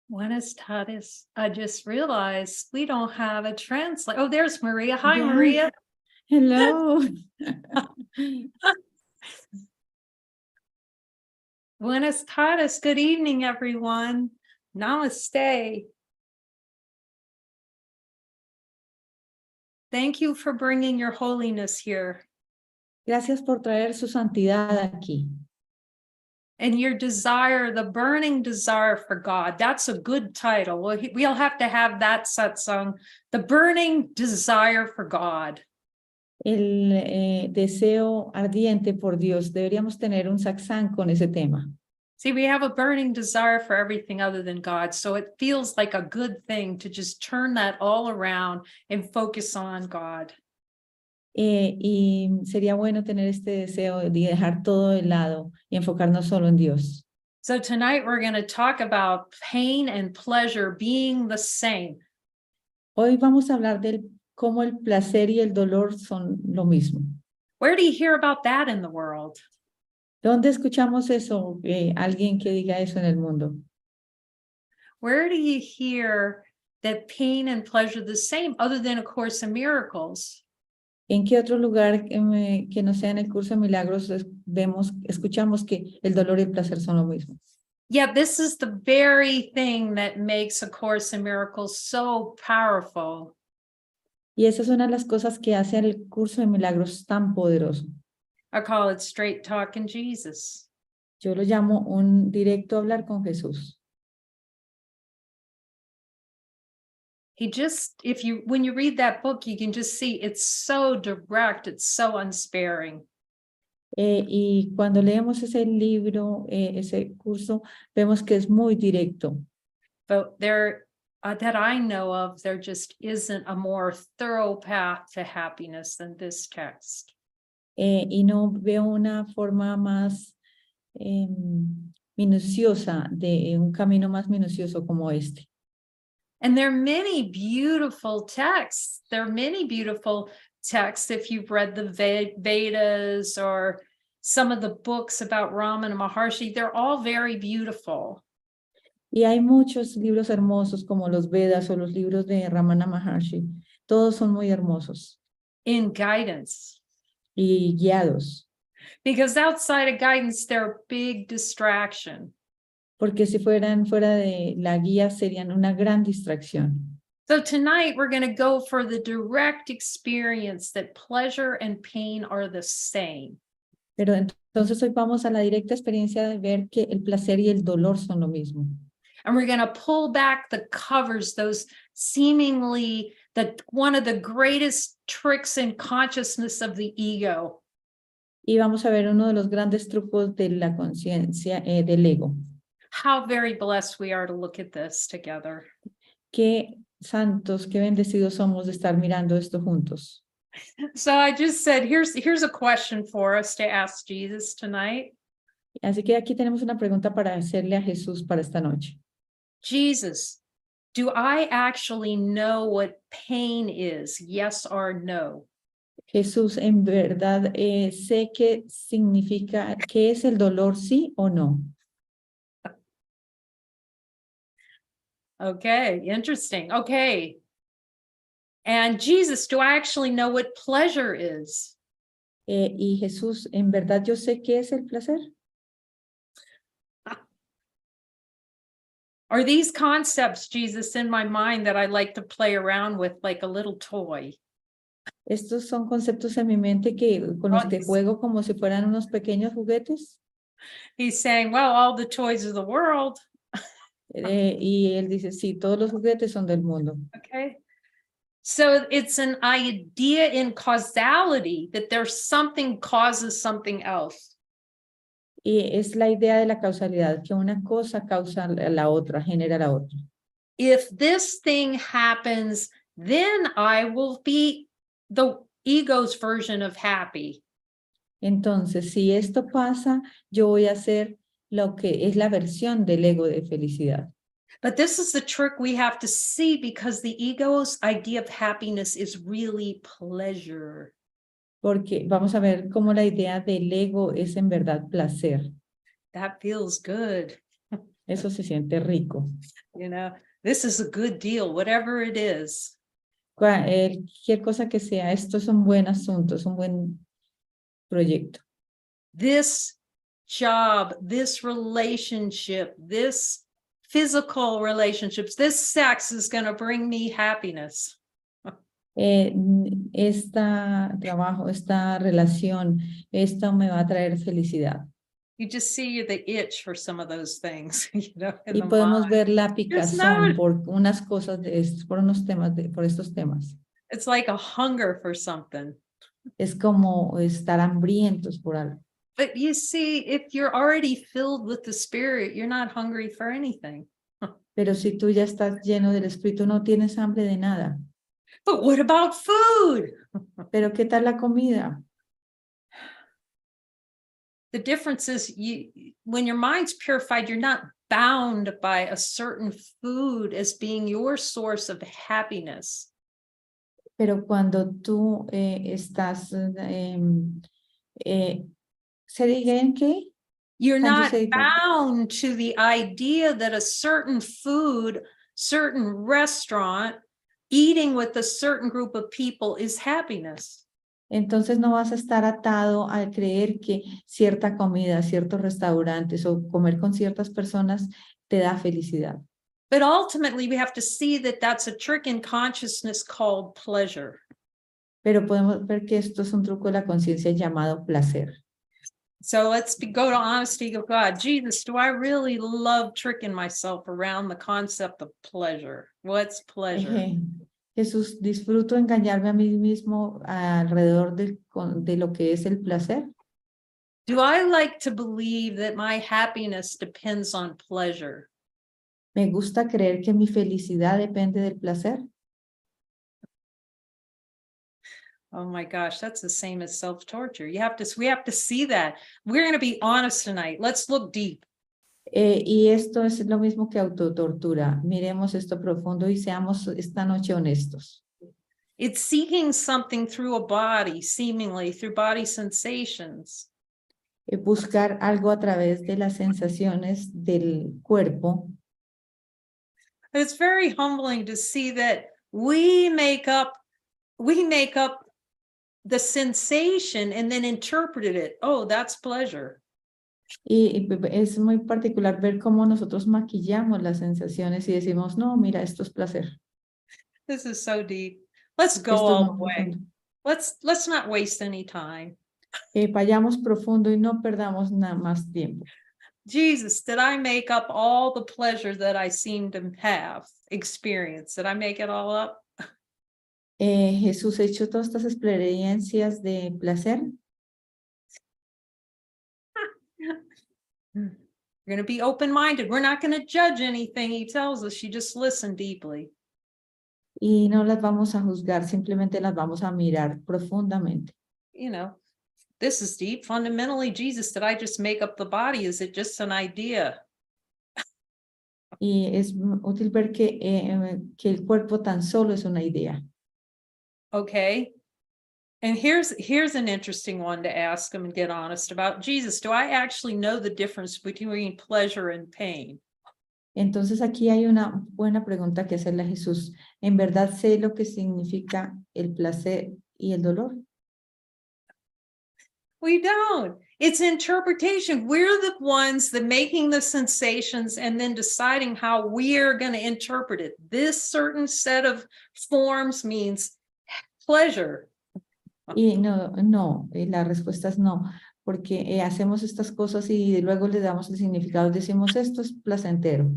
Buenas tardes. I just realized we don't have a translate. Oh, there's Maria. Hi, Yeah. Maria. Hello. Buenas tardes. Good evening, everyone. Namaste. Thank you for bringing your holiness here Gracias por traer su santidad aquí. and your desire, the burning desire for God. That's a good title. We'll have to have that satsang, the burning desire for God. El deseo ardiente por Dios. Deberíamos tener un satsang con ese tema. See, we have a burning desire for everything other than God. So it feels like a good thing to just turn that all around and focus on God. Y sería bueno tener este deseo de dejar todo de lado y enfocarnos solo en Dios. So tonight we're going to talk about pain and pleasure being the same. Hoy vamos a hablar del cómo el placer y el dolor son lo mismo. Where do you hear about that in the world? ¿Dónde escuchamos eso? Alguien que diga eso en el mundo. Where do you hear that pain and pleasure are the same, other than A Course in Miracles? ¿En qué otro lugar que no sea en el curso de milagros escuchamos que el dolor y el placer son lo mismo? Yeah, this is the very thing that makes A Course in Miracles so powerful. Y esa es una de las cosas que hace al curso de milagros tan poderoso. I call it straight talking Jesus. Yo lo llamo un directo hablar con Jesús. He just, when you read that book, you can just see it's so direct, it's so unsparing. Y cuando leemos ese libro, ese curso, vemos que es muy directo. But there, that I know of, there just isn't a more thorough path to happiness than this text. Y no veo una forma más minuciosa, de un camino más minucioso como este. And there are many beautiful texts. There are many beautiful texts if you've read the Vedas or some of the books about Ramana Maharshi. They're all very beautiful. Y hay muchos libros hermosos como los Vedas o los libros de Ramana Maharshi. Todos son muy hermosos. In guidance. Y guiados. Because outside of guidance, they're a big distraction. Porque si fueran fuera de la guía serían una gran distracción. So tonight we're going to go for the direct experience that pleasure and pain are the same. Pero entonces hoy vamos a la directa experiencia de ver que el placer y el dolor son lo mismo. And we're going to pull back the covers, those seemingly one of the greatest tricks in consciousness of the ego. Y vamos a ver uno de los grandes trucos de la conciencia del ego. How very blessed we are to look at this together. Qué santos, qué bendecidos somos de estar mirando esto juntos. So I just said, here's a question for us to ask Jesus tonight. Así que aquí tenemos una pregunta para hacerle a Jesús para esta noche. Jesus, do I actually know what pain is? Yes or no? Jesús, en verdad, sé qué significa, qué es el dolor, sí o no. Okay, interesting. Okay. And Jesus, do I actually know what pleasure is? Y Jesús, en verdad, yo sé qué es el placer. Are these concepts, Jesus, in my mind that I like to play around with like a little toy? Estos son conceptos en mi mente con los que juego como si fueran unos pequeños juguetes. He's saying, well, all the toys of the world. Y él dice, sí, todos los juguetes son del mundo. Okay. So it's an idea in causality that there's something causes something else. Y es la idea de la causalidad, que una cosa causa a la otra, genera la otra. If this thing happens, then I will be the ego's version of happy. Entonces, si esto pasa, yo voy a hacer lo que es la versión del ego de felicidad. But this is the trick we have to see, because the ego's idea of happiness is really pleasure. Porque vamos a ver cómo la idea del ego es en verdad placer. That feels good. Eso se siente rico. You know, this is a good deal, whatever it is. Cualquier cosa que sea, esto es un buen asunto, es un buen proyecto. This job, this relationship, this physical relationships, this sex is going to bring me happiness. Este trabajo, esta relación, esto me va a traer felicidad. You just see the itch for some of those things, you know, in Y the podemos mind. ver la Just picazón know por unas cosas de estos, por unos temas, por estos temas. it's like a hunger for something. Es como estar hambrientos por algo. But you see, if you're already filled with the Spirit, you're not hungry for anything. Pero si tú ya estás lleno del Espíritu, no tienes hambre de nada. But what about food? Pero ¿qué tal la comida? The difference is when your mind's purified, you're not bound by a certain food as being your source of happiness. Pero cuando tú estás, ¿se diga en qué? You're Cuando not se diga, bound to the idea that a certain food, certain restaurant, eating with a certain group of people is happiness. entonces no vas a estar atado al creer que cierta comida, ciertos restaurantes o comer con ciertas personas te da felicidad. But ultimately, we have to see that that's a trick in consciousness called pleasure. Pero podemos ver que esto es un truco de la conciencia llamado placer. So let's go to honesty of God. Jesus, do I really love tricking myself around the concept of pleasure? What's pleasure? Jesús, ¿disfruto engañarme a mí mismo alrededor de lo que es el placer? Do I like to believe that my happiness depends on pleasure? ¿Me gusta creer que mi felicidad depende del placer? Oh my gosh, that's the same as self-torture. We have to see that. We're going to be honest tonight. Let's look deep. Y esto es lo mismo que autotortura. Miremos esto profundo y seamos esta noche honestos. It's seeking something through a body, seemingly through body sensations. Buscar algo a través de las sensaciones del cuerpo. It's very humbling to see that we make up the sensation and then interpreted it. Oh, that's pleasure. Y es muy particular ver cómo nosotros maquillamos las sensaciones y decimos, no, mira, esto es placer. This is so deep. Let's go Esto es all muy the way. profundo. Let's not waste any time. Vayamos profundo y no perdamos nada más tiempo. Jesus, did I make up all the pleasure that I seem to have experienced? Did I make it all up? Jesús ha hecho todas estas experiencias de placer. We're going to be open-minded. We're not going to judge anything he tells us. You just listen deeply. Y no las vamos a juzgar, simplemente las vamos a mirar profundamente. You know, this is deep. Fundamentally, Jesus, did I just make up the body? Is it just an idea? Y es útil ver que el cuerpo tan solo es una idea. Okay. And here's an interesting one to ask him and get honest about. Jesus, do I actually know the difference between pleasure and pain? Entonces aquí hay una buena pregunta que hacerle a Jesús. ¿En verdad sé lo que significa el placer y el dolor? We don't. It's interpretation. We're the ones that making the sensations and then deciding how we're going to interpret it. This certain set of forms means pleasure. Y no, la respuesta es no, porque hacemos estas cosas y luego le damos el significado, decimos esto es placentero.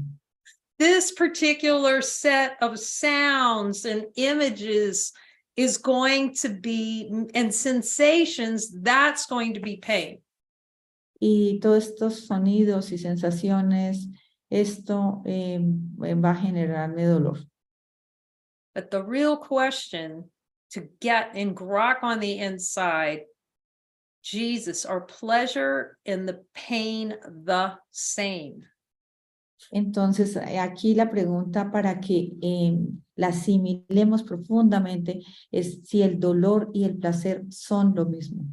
This particular set of sounds and images is going to be, and sensations, that's going to be pain. Y todos estos sonidos y sensaciones, esto va a generarme dolor. But the real question to get and grok on the inside, Jesus, are pleasure and the pain the same? Entonces, aquí la pregunta para que la asimilemos profundamente es si el dolor y el placer son lo mismo.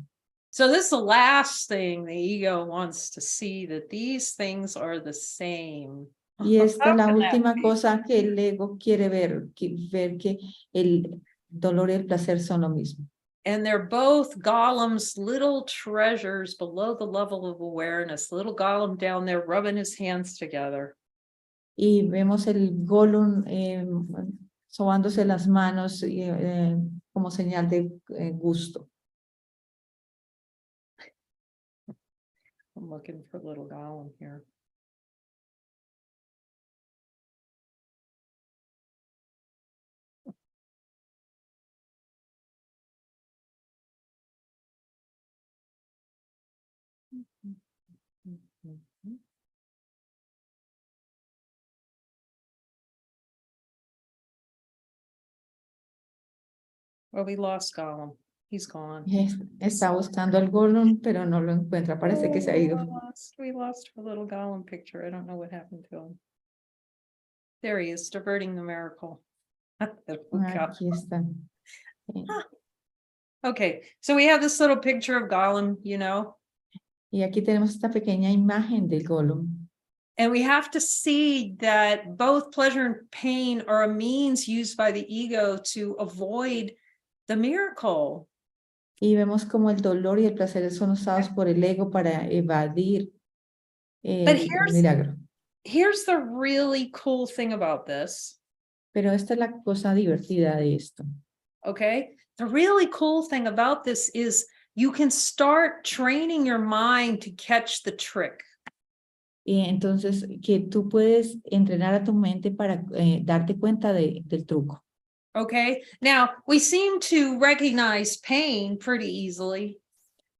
So this is the last thing the ego wants to see, that these things are the same. Y esta How es la can that última be? cosa que el ego quiere ver, ver que el dolor y el placer son lo mismo. And they're both Gollum's little treasures below the level of awareness. Little Gollum down there rubbing his hands together. Y vemos el Gollum sobándose las manos como señal de gusto. I'm looking for little Gollum here. Well, we lost Gollum. He's gone. Está buscando al Gollum, pero no lo encuentra. Parece que se ha ido. We lost our little Gollum picture. I don't know what happened to him. There he is, diverting the miracle. Aquí está. Okay, so we have this little picture of Gollum, you know, Y aquí tenemos esta pequeña imagen del Gollum. and we have to see that both pleasure and pain are a means used by the ego to avoid the miracle. Y vemos como el dolor y el placer son usados por el ego para evadir el milagro. Here's the really cool thing about this. Pero esta es la cosa divertida de esto. Okay, the really cool thing about this is you can start training your mind to catch the trick. Y entonces que tú puedes entrenar a tu mente para darte cuenta del truco. Okay, now we seem to recognize pain pretty easily.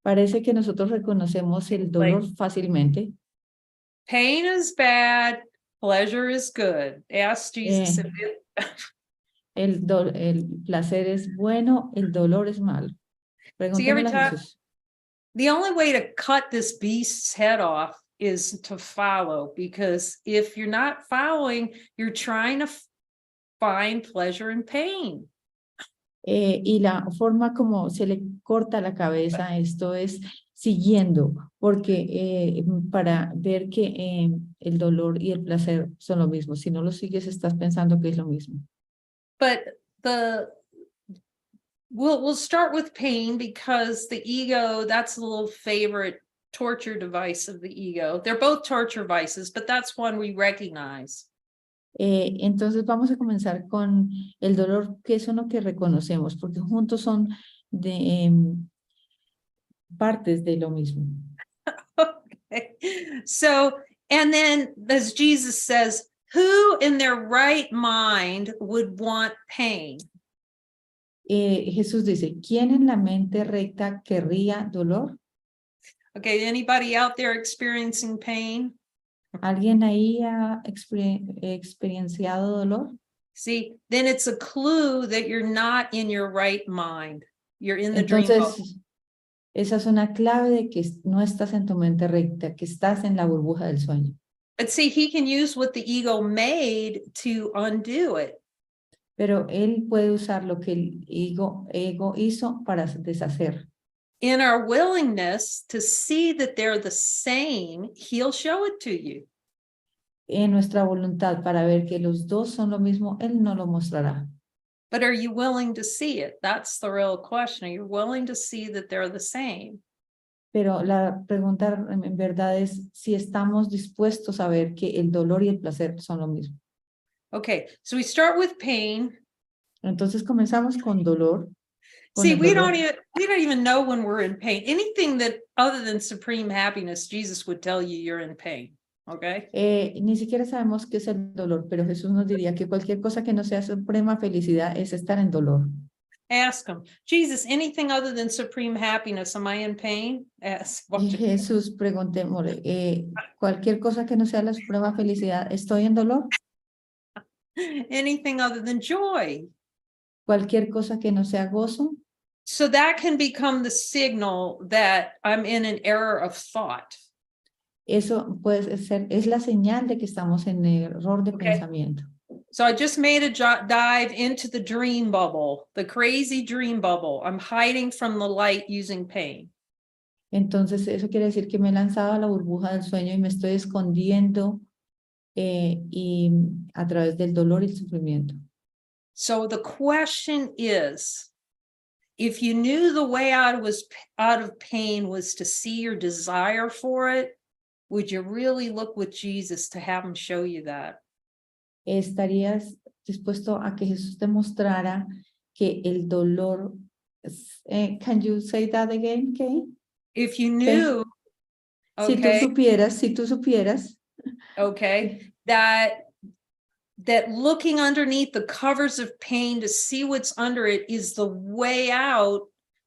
Parece que nosotros reconocemos el dolor fácilmente. Pain is bad, pleasure is good. Ask Jesus if el placer es bueno, el dolor es malo. Pregúntamelo a Jesús. The only way to cut this beast's head off is to follow, because if you're not following, you're trying to find pleasure and pain. Y la forma como se le corta la cabeza, esto es siguiendo, porque para ver que el dolor y el placer son lo mismo. Si no lo sigues, estás pensando que es lo mismo. But we'll start with pain, because the ego, that's a little favorite torture device of the ego. They're both torture devices, but that's one we recognize. Entonces vamos a comenzar con el dolor, que es uno que reconocemos, porque juntos son de partes de lo mismo. Okay. So, and then as Jesus says, who in their right mind would want pain? Jesús dice, ¿quién en la mente recta querría dolor? Okay, anybody out there experiencing pain? ¿Alguien ahí ha experienciado dolor? See, then it's a clue that you're not in your right mind. You're in the dream bubble. Esa es una clave de que no estás en tu mente recta, que estás en la burbuja del sueño. But see, he can use what the ego made to undo it. Pero él puede usar lo que el ego hizo para deshacer. In our willingness to see that they're the same, he'll show it to you. En nuestra voluntad para ver que los dos son lo mismo, él no lo mostrará. But are you willing to see it? That's the real question. Are you willing to see that they're the same? Pero la pregunta en verdad es si estamos dispuestos a ver que el dolor y el placer son lo mismo. Okay, so we start with pain. Entonces comenzamos con dolor. See, we don't even know when we're in pain. Anything that other than supreme happiness, Jesus would tell you you're in pain. Okay. Ni siquiera sabemos qué es el dolor, pero Jesús nos diría que cualquier cosa que no sea suprema felicidad es estar en dolor. Ask him, Jesus, anything other than supreme happiness, am I in pain? Jesús, preguntémosle, cualquier cosa que no sea la suprema felicidad, ¿estoy en dolor? Anything other than joy. Cualquier cosa que no sea gozo. So that can become the signal that I'm in an error of thought. Eso puede ser, es la señal de que estamos en error de pensamiento. So I just made a dive into the dream bubble, the crazy dream bubble. I'm hiding from the light using pain. Entonces, eso quiere decir que me he lanzado a la burbuja del sueño y me estoy escondiendo y a través del dolor y el sufrimiento. So the question is, if you knew the way out of pain was to see your desire for it, would you really look with Jesus to have him show you that? ¿Estarías dispuesto a que Jesús te mostrara que el dolor, can you say that again, Kay? If you Kay? knew, Si tú supieras, okay, that looking underneath the covers of pain to see what's under it is the way out,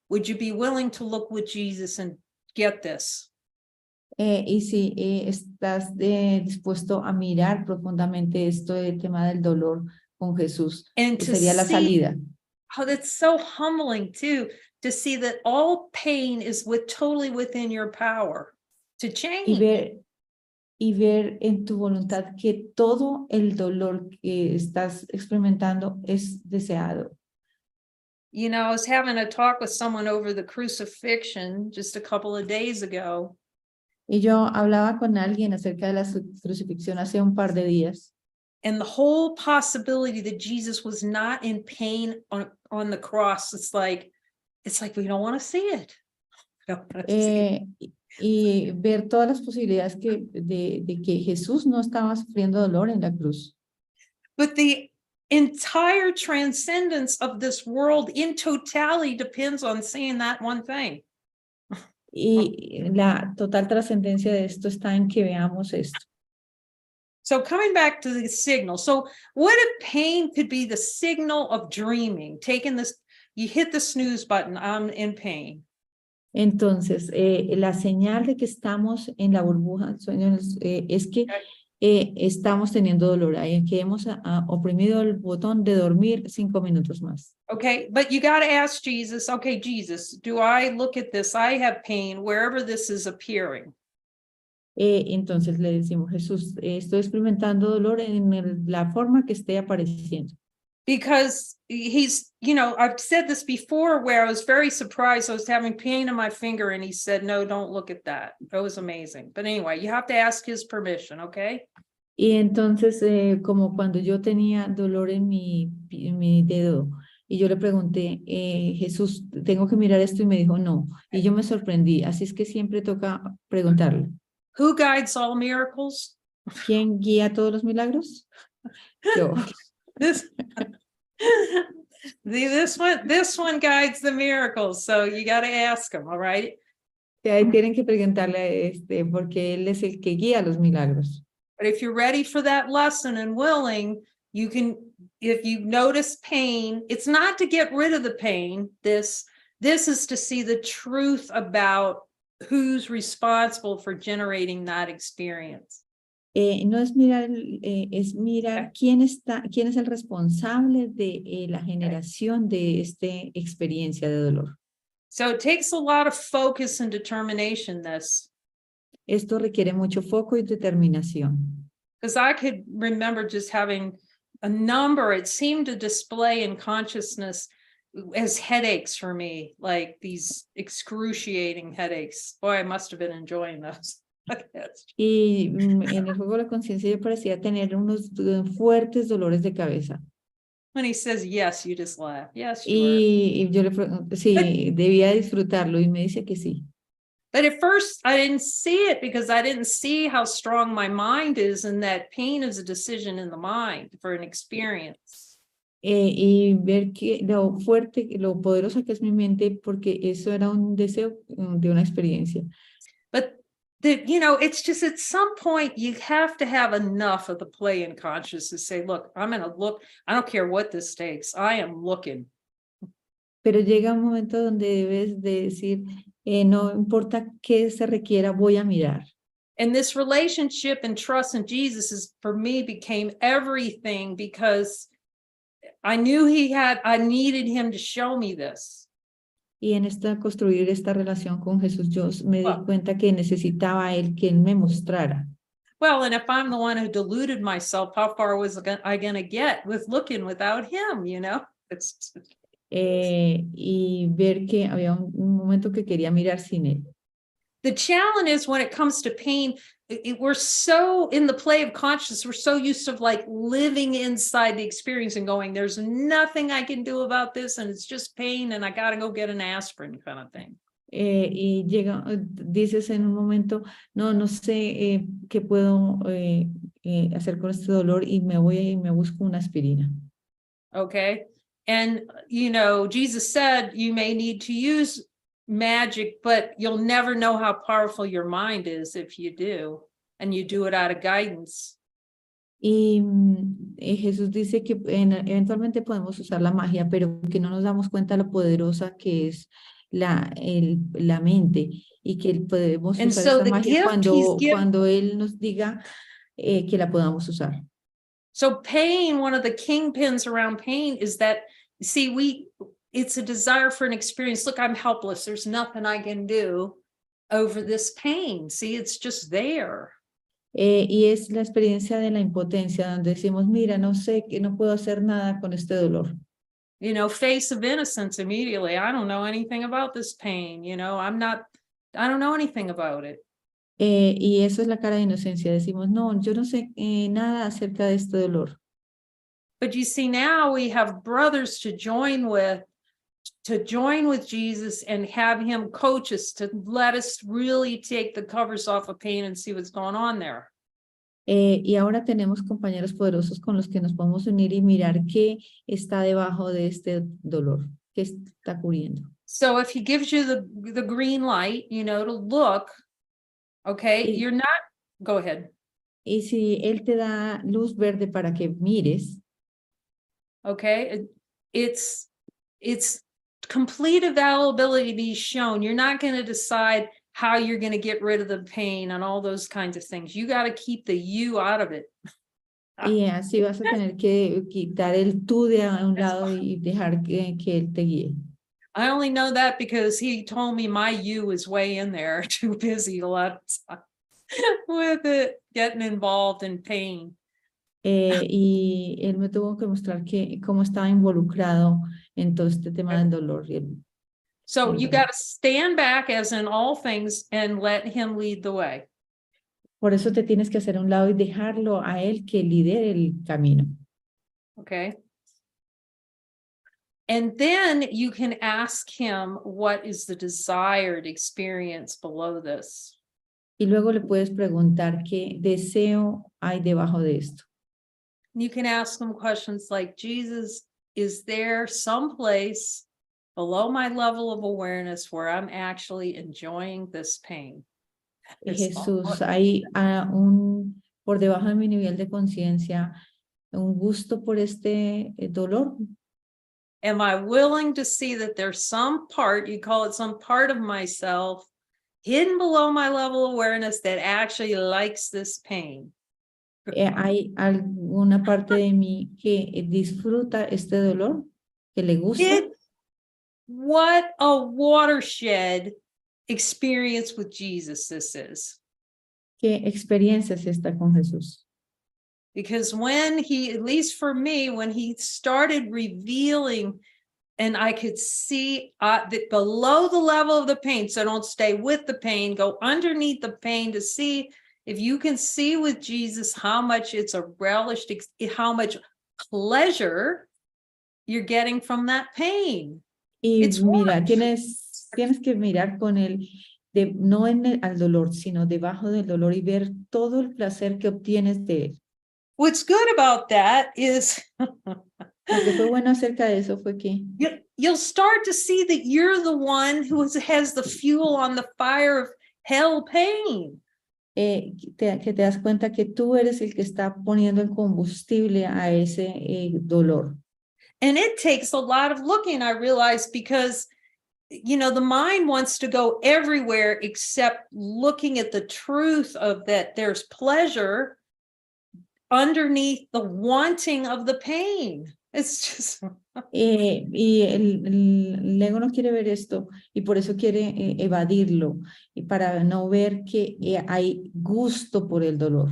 would you be willing to look with Jesus and get this? y si estás dispuesto a mirar profundamente esto del tema del dolor con Jesús, And que to sería la see, salida. oh, that's so humbling too, to see that all pain is totally within your power to change. Y ver en tu voluntad que todo el dolor que estás experimentando es deseado. You know, I was having a talk with someone over the crucifixion just a couple of days ago. Y yo hablaba con alguien acerca de la crucifixión hace un par de días. And the whole possibility that Jesus was not in pain on the cross, it's like we don't want to see it. Y ver todas las posibilidades de que Jesús no estaba sufriendo dolor en la cruz. But the entire transcendence of this world in totality depends on seeing that one thing. Y la total trascendencia de esto está en que veamos esto. So coming back to the signal. So what if pain could be the signal of dreaming? Taking this, you hit the snooze button, I'm in pain. Entonces, la señal de que estamos en la burbuja del sueño es que estamos teniendo dolor, ahí que hemos oprimido el botón de dormir 5 minutos más. Okay, but you got to ask Jesus, okay, Jesus, do I look at this? I have pain wherever this is appearing. Entonces le decimos, Jesús, estoy experimentando dolor en la forma que esté apareciendo. Because he's, you know, I've said this before where I was very surprised. I was having pain in my finger and he said, no, don't look at that. It was amazing. But anyway, you have to ask his permission, okay? Y entonces, como cuando yo tenía dolor en mi dedo, y yo le pregunté, Jesús, ¿tengo que mirar esto? Y me dijo, no. Y yo me sorprendí. Así es que siempre toca preguntarle. Who guides all miracles? ¿Quién guía todos los milagros? Yo. This one guides the miracles, so you got to ask him, all right? Ahí tienen que preguntarle porque él es el que guía los milagros. But if you're ready for that lesson and willing, you can, if you notice pain, it's not to get rid of the pain. This is to see the truth about who's responsible for generating that experience. No es mirar, es mirar quién es el responsable de la generación de esta experiencia de dolor. So it takes a lot of focus and determination, this. Esto requiere mucho foco y determinación. Because I could remember just having a number, it seemed to display in consciousness as headaches for me, like these excruciating headaches. Boy, I must have been enjoying those. Y en el juego de la conciencia yo parecía tener unos fuertes dolores de cabeza. When he says yes, you just laugh. Yes, you Y yo le pregunto, sí, debía disfrutarlo y me dice que sí. But at first I didn't see it because I didn't see how strong my mind is and that pain is a decision in the mind for an experience. Y ver lo fuerte, lo poderosa que es mi mente, porque eso era un deseo de una experiencia. But you know, it's just at some point you have to have enough of the play in consciousness to say, look, I'm going to look. I don't care what this takes. I am looking. Pero llega un momento donde debes de decir, no importa qué se requiera, voy a mirar. And this relationship and trust in Jesus is, for me, became everything because I knew I needed him to show me this. Y en construir esta relación con Jesús, yo me di cuenta que necesitaba a él que él me mostrara. Well, and if I'm the one who deluded myself, how far was I going to get with looking without him, you know? Y ver que había un momento que quería mirar sin él. The challenge is when it comes to pain, we're so in the play of consciousness, we're so used to like living inside the experience and going, there's nothing I can do about this, and it's just pain, and I got to go get an aspirin kind of thing. Y llega, dices en un momento, no sé qué puedo hacer con este dolor y me voy y me busco una aspirina. Okay. And, you know, Jesus said you may need to use magic, but you'll never know how powerful your mind is if you do, and you do it out of guidance. Y Jesús dice que eventualmente podemos usar la magia, pero que no nos damos cuenta lo poderosa que es la mente y que podemos And usar so esta the magia gift he's given. cuando Él nos diga que la podamos usar. So pain, one of the kingpins around pain is that, see, it's a desire for an experience. Look, I'm helpless. There's nothing I can do over this pain. See, it's just there. Y es la experiencia de la impotencia, donde decimos, mira, no sé, que no puedo hacer nada con este dolor. You know, face of innocence immediately. I don't know anything about this pain. You know, I don't know anything about it. Y eso es la cara de inocencia. Decimos, no, yo no sé nada acerca de este dolor. But you see, now we have brothers to join with Jesus and have him coach us to let us really take the covers off of pain and see what's going on there. Y ahora tenemos compañeros poderosos con los que nos podemos unir y mirar qué está debajo de este dolor, qué está cubriendo. So if he gives you the green light, you know, to look, okay, you're not, go ahead. Y si él te da luz verde para que mires, okay, it's complete availability to be shown. You're not going to decide how you're going to get rid of the pain and all those kinds of things. You got to keep the you out of it. y así vas a tener que quitar el tú de a un lado y dejar que él te guíe. I only know that because he told me my you is way in there, too busy a lot of time with it, getting involved in pain. Y él me tuvo que mostrar cómo estaba involucrado en todo este tema del dolor. So you got to stand back, as in all things, and let him lead the way. Por eso te tienes que hacer a un lado y dejarlo a él que lidere el camino. Okay. And then you can ask him, what is the desired experience below this? Y luego le puedes preguntar qué deseo hay debajo de esto. You can ask him questions like, Jesus, is there some place below my level of awareness where I'm actually enjoying this pain? Jesús, hay por debajo de mi nivel de conciencia un gusto por este dolor. Am I willing to see that there's some part, you call it some part of myself, hidden below my level of awareness that actually likes this pain? ¿Hay alguna parte de mí que disfruta este dolor, que le gusta? What a watershed experience with Jesus this is. ¿Qué experiencia es esta con Jesús? Because when he, at least for me, when he started revealing, and I could see that below the level of the pain, so don't stay with the pain, go underneath the pain to see if you can see with Jesus how much it's a relished, how much pleasure you're getting from that pain. Y mira, tienes que mirar con él, no al dolor, sino debajo del dolor y ver todo el placer que obtienes de él. What's good about that is lo que fue bueno acerca de eso fue que you'll start to see that you're the one who has the fuel on the fire of hell pain. Que te das cuenta que tú eres el que está poniendo el combustible a ese dolor. And it takes a lot of looking, I realize, because you know, the mind wants to go everywhere except looking at the truth of that there's pleasure underneath the wanting of the pain. It's just y el ego no quiere ver esto y por eso quiere evadirlo y para no ver que hay gusto por el dolor.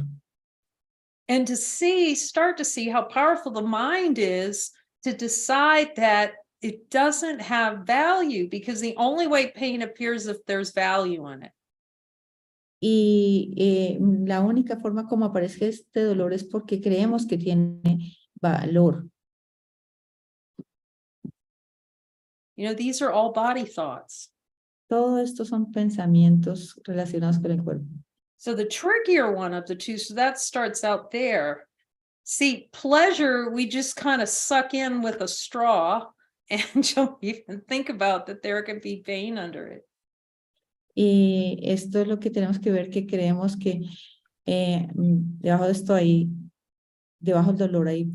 And to start to see how powerful the mind is to decide that it doesn't have value, because the only way pain appears if there's value in it. Y la única forma como aparece este dolor es porque creemos que tiene valor. You know, these are all body thoughts. Todo esto son pensamientos relacionados con el cuerpo. So the trickier one of the two, so that starts out there. See, pleasure, we just kind of suck in with a straw and don't even think about that there could be pain under it. Y esto es lo que tenemos que ver, que creemos que debajo de esto hay, debajo del dolor hay.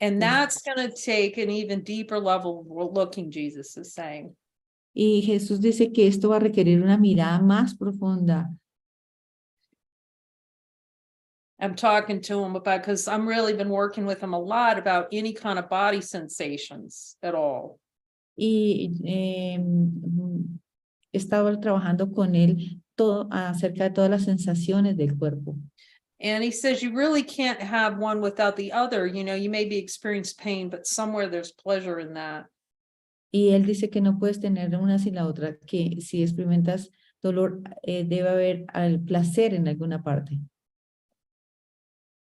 And that's going to take an even deeper level of looking, Jesus is saying. Y Jesús dice que esto va a requerir una mirada más profunda. I'm talking to him about, because I'm really been working with him a lot about any kind of body sensations at all. Y he estado trabajando con él todo, acerca de todas las sensaciones del cuerpo. And he says you really can't have one without the other. You know, you may be experiencing pain, but somewhere there's pleasure in that. Y él dice que no puedes tener una sin la otra, que si experimentas dolor, debe haber el placer en alguna parte.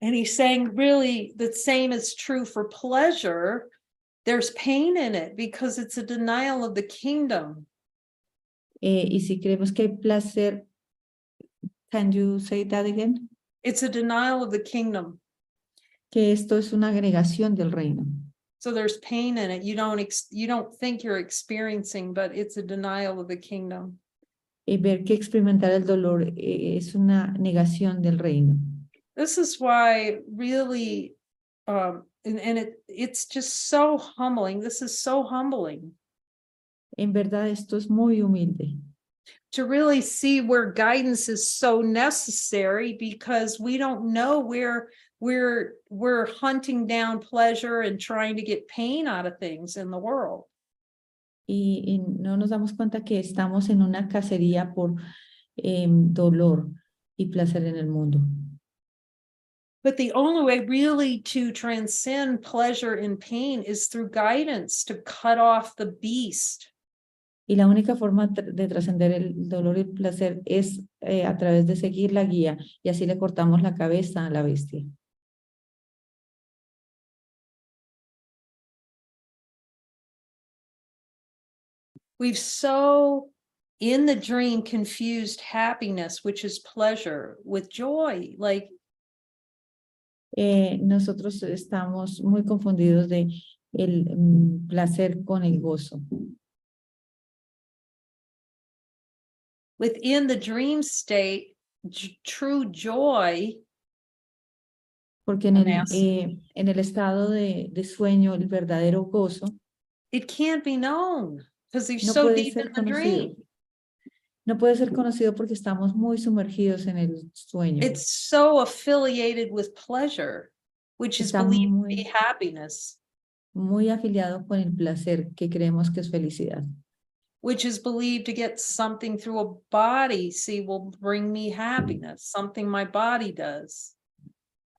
And he's saying really the same is true for pleasure. There's pain in it because it's a denial of the kingdom. Y si creemos que hay placer, can you say that again? It's a denial of the kingdom. Que esto es una agregación del reino. So there's pain in it. You don't think you're experiencing, but it's a denial of the kingdom. Y ver que experimentar el dolor es una negación del reino. This is why really, it's just so humbling. This is so humbling. En verdad, esto es muy humilde. To really see where guidance is so necessary, because we don't know where we're hunting down pleasure and trying to get pain out of things in the world. Y no nos damos cuenta que estamos en una cacería por dolor y placer en el mundo. But the only way really to transcend pleasure and pain is through guidance, to cut off the beast. Y la única forma de trascender el dolor y el placer es a través de seguir la guía, y así le cortamos la cabeza a la bestia. We've so in the dream confused happiness, which is pleasure, with joy. Like, nosotros estamos muy confundidos de el placer con el gozo. within the dream state, true joy, Porque en el estado de sueño, el verdadero gozo it can't be known because they're no so puede deep ser in the dream. conocido. No puede ser conocido porque estamos muy sumergidos en el sueño. It's so affiliated with pleasure, which is Está believed to be happiness, muy afiliado con el placer, que creemos que es felicidad. which is believed to get something through a body, see, will bring me happiness, something my body does.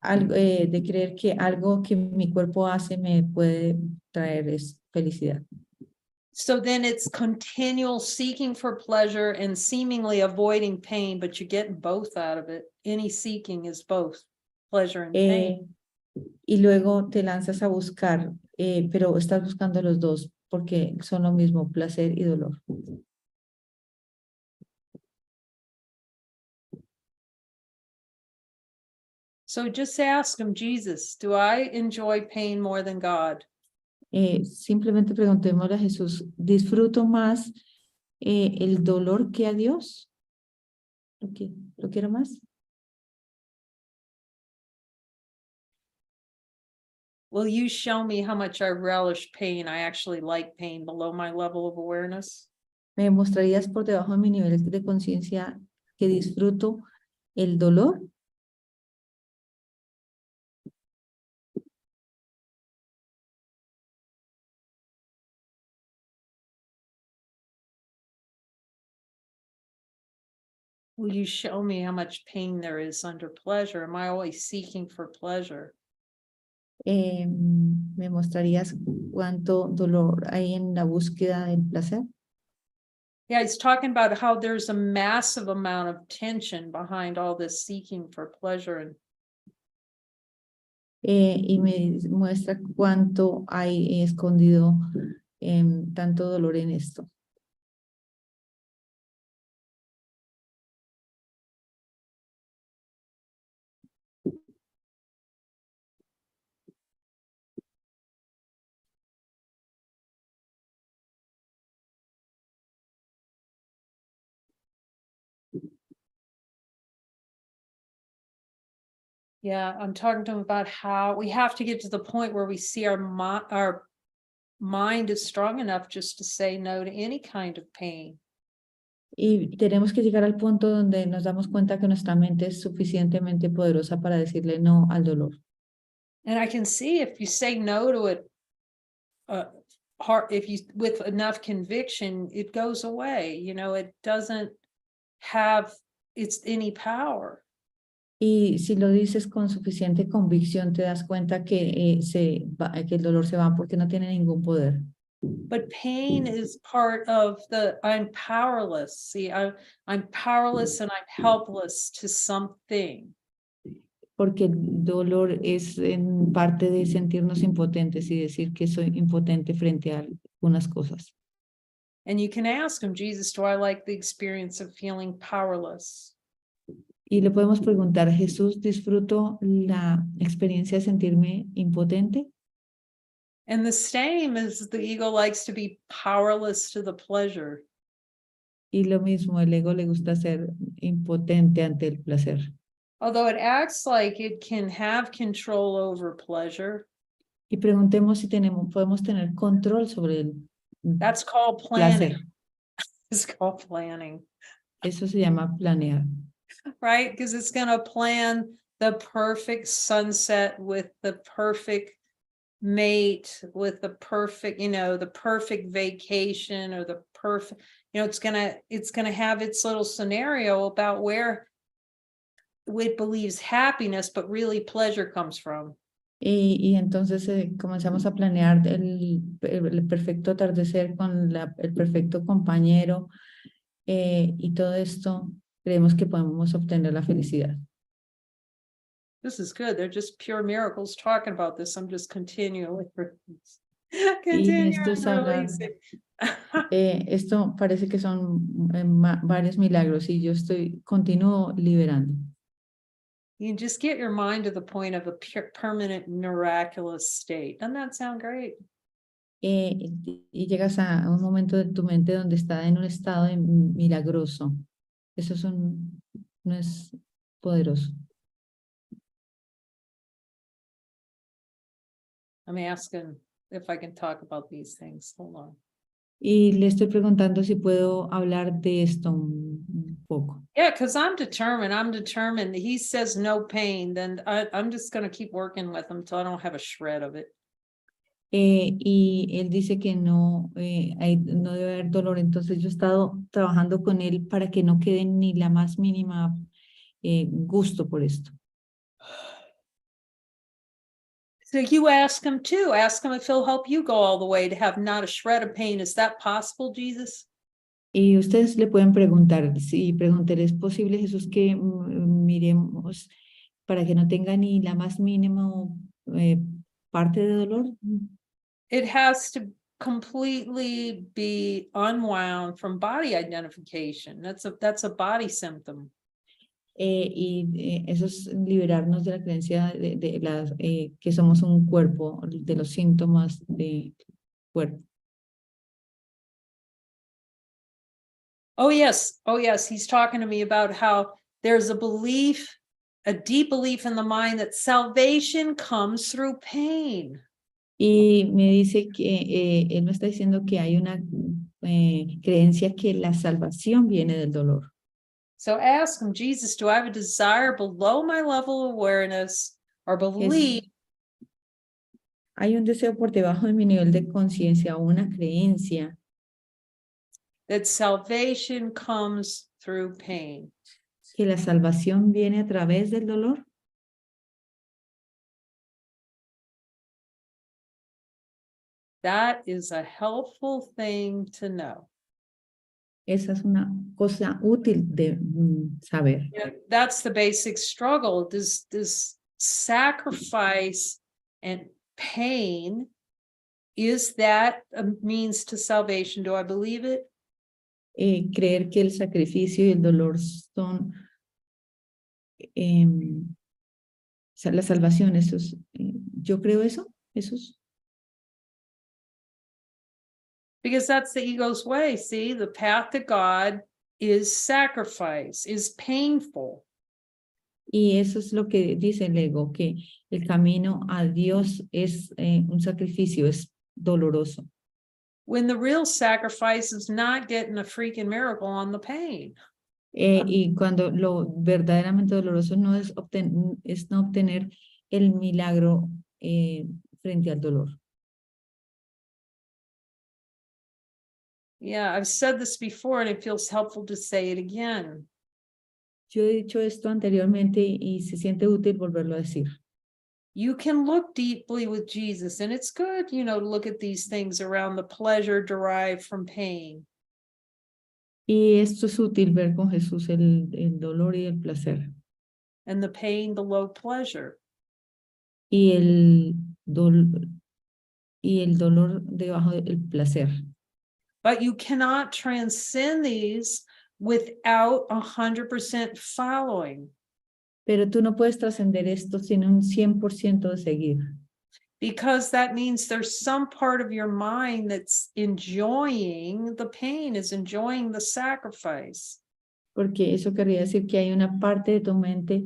Algo, de creer que algo que mi cuerpo hace me puede traer es felicidad. So then it's continual seeking for pleasure and seemingly avoiding pain, but you're getting both out of it. Any seeking is both pleasure and pain. Y luego te lanzas a buscar, pero estás buscando los dos porque son lo mismo, placer y dolor. So just ask him, Jesus, do I enjoy pain more than God? Simplemente preguntémosle a Jesús, ¿disfruto más el dolor que a Dios? ¿Lo quiero más? Will you show me how much I relish pain? I actually like pain below my level of awareness. ¿Me mostrarías por debajo de mi nivel de conciencia que disfruto el dolor? Will you show me how much pain there is under pleasure? Am I always seeking for pleasure? ¿Me mostrarías cuánto dolor hay en la búsqueda del placer? Yeah, he's talking about how there's a massive amount of tension behind all this seeking for pleasure and y me muestra cuánto hay escondido tanto dolor en esto. yeah, I'm talking to him about how we have to get to the point where we see our mind is strong enough just to say no to any kind of pain. Y tenemos que llegar al punto donde nos damos cuenta que nuestra mente es suficientemente poderosa para decirle no al dolor. And I can see if you say no to it, if you with enough conviction, it goes away. You know, it doesn't have any power. Y si lo dices con suficiente convicción, te das cuenta que, que el dolor se va porque no tiene ningún poder. But pain is part of I'm powerless. See, I'm powerless and I'm helpless to something. Porque el dolor es en parte de sentirnos impotentes y decir que soy impotente frente a algunas cosas. And you can ask him, Jesus, do I like the experience of feeling powerless? Y le podemos preguntar, Jesús, ¿disfruto la experiencia de sentirme impotente? And the same as the ego likes to be powerless to the pleasure. Y lo mismo, el ego le gusta ser impotente ante el placer. Although it acts like it can have control over pleasure. Y preguntemos si podemos tener control sobre el That's called planning. placer. It's called planning, Eso se llama planear. right? Because it's going to plan the perfect sunset with the perfect mate, with the perfect, the perfect vacation or the perfect, it's gonna have its little scenario about where it believes happiness, but really pleasure comes from. Y entonces comenzamos a planear el perfecto atardecer con el perfecto compañero y todo esto creemos que podemos obtener la felicidad. This is good. They're just pure miracles talking about this. I'm just continually Y esto es hablar, releasing. esto parece que son varios milagros y yo continúo liberando. You just get your mind to the point of a permanent miraculous state. Doesn't that sound great? Y llegas a un momento de tu mente donde está en un estado milagroso. Eso no es poderoso. I'm asking if I can talk about these things. Hold on. Y le estoy preguntando si puedo hablar de esto un poco. Yeah, because I'm determined. He says no pain, then I'm just going to keep working with him until I don't have a shred of it. Y él dice que no, no debe haber dolor, entonces yo he estado trabajando con él para que no quede ni la más mínima gusto por esto. So you ask him too. Ask him if he'll help you go all the way to have not a shred of pain. Is that possible, Jesus? Y ustedes le pueden preguntar, si pregúntele, ¿es posible, Jesús, que miremos para que no tenga ni la más mínima parte de dolor? It has to completely be unwound from body identification. That's a body symptom. Eso es liberarnos de la creencia que somos un cuerpo, de los síntomas de cuerpo. Oh yes. He's talking to me about how there's a deep belief in the mind that salvation comes through pain. Y me dice que él me está diciendo que hay una creencia que la salvación viene del dolor. So ask him, Jesus, do I have a desire below my level of awareness or belief? Hay un deseo por debajo de mi nivel de conciencia o una creencia That salvation comes through pain. que la salvación viene a través del dolor. That is a helpful thing to know. Esa es una cosa útil de saber. Yeah, that's the basic struggle. Does sacrifice and pain, is that a means to salvation? Do I believe it? Creer que el sacrificio y el dolor son la salvación, eso es, yo creo eso, eso es. Because that's the ego's way. See, the path to God is sacrifice, is painful. Y eso es lo que dice el ego, que el camino a Dios es un sacrificio, es doloroso. When the real sacrifice is not getting a freaking miracle on the pain. Y cuando lo verdaderamente doloroso no es, es no obtener el milagro frente al dolor. Yeah, I've said this before and it feels helpful to say it again. Yo he dicho esto anteriormente y se siente útil volverlo a decir. You can look deeply with Jesus, and it's good, you know, to look at these things around the pleasure derived from pain. Y esto es útil ver con Jesús el dolor y el placer. And the pain below pleasure. Y el dolor debajo del placer. But you cannot transcend these without 100% following. Pero tú no puedes trascender esto sin un 100% de seguir. Because that means there's some part of your mind that's enjoying the pain, is enjoying the sacrifice. Porque eso querría decir que hay una parte de tu mente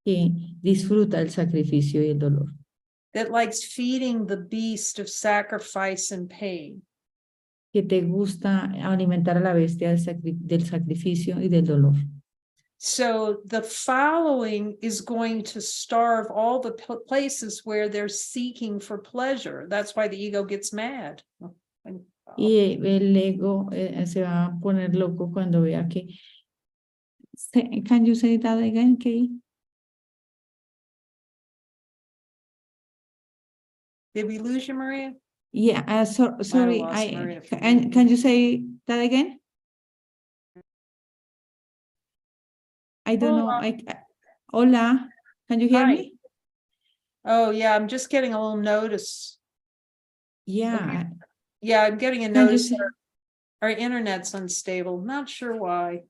que disfruta el sacrificio y el dolor. That likes feeding the beast of sacrifice and pain. Que te gusta alimentar a la bestia del sacrificio y del dolor. So the following is going to starve all the places where they're seeking for pleasure. That's why the ego gets mad. Y el ego se va a poner loco cuando vea que... Can you say that again, Kay? Did we lose you, Maria? Yeah, sorry. Maria. Can you say that again? I don't know. Hola, can you hear me? Oh, yeah, I'm just getting a little notice. Yeah. Okay. Yeah, I'm getting a notice. Our internet's unstable. Not sure why.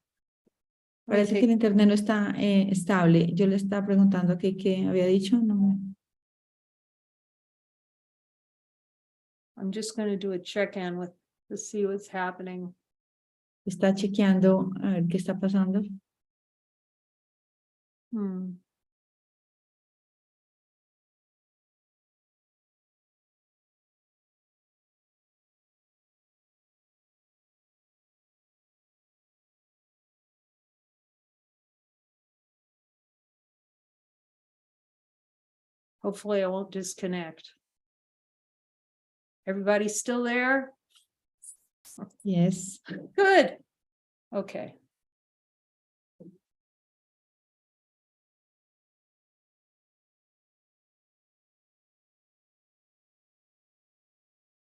Parece que el internet no está estable. Yo le estaba preguntando qué había dicho. No. I'm just going to do a check-in to see what's happening. Está chequeando a ver qué está pasando. Hopefully I won't disconnect. Everybody still there? Yes. Good. Okay.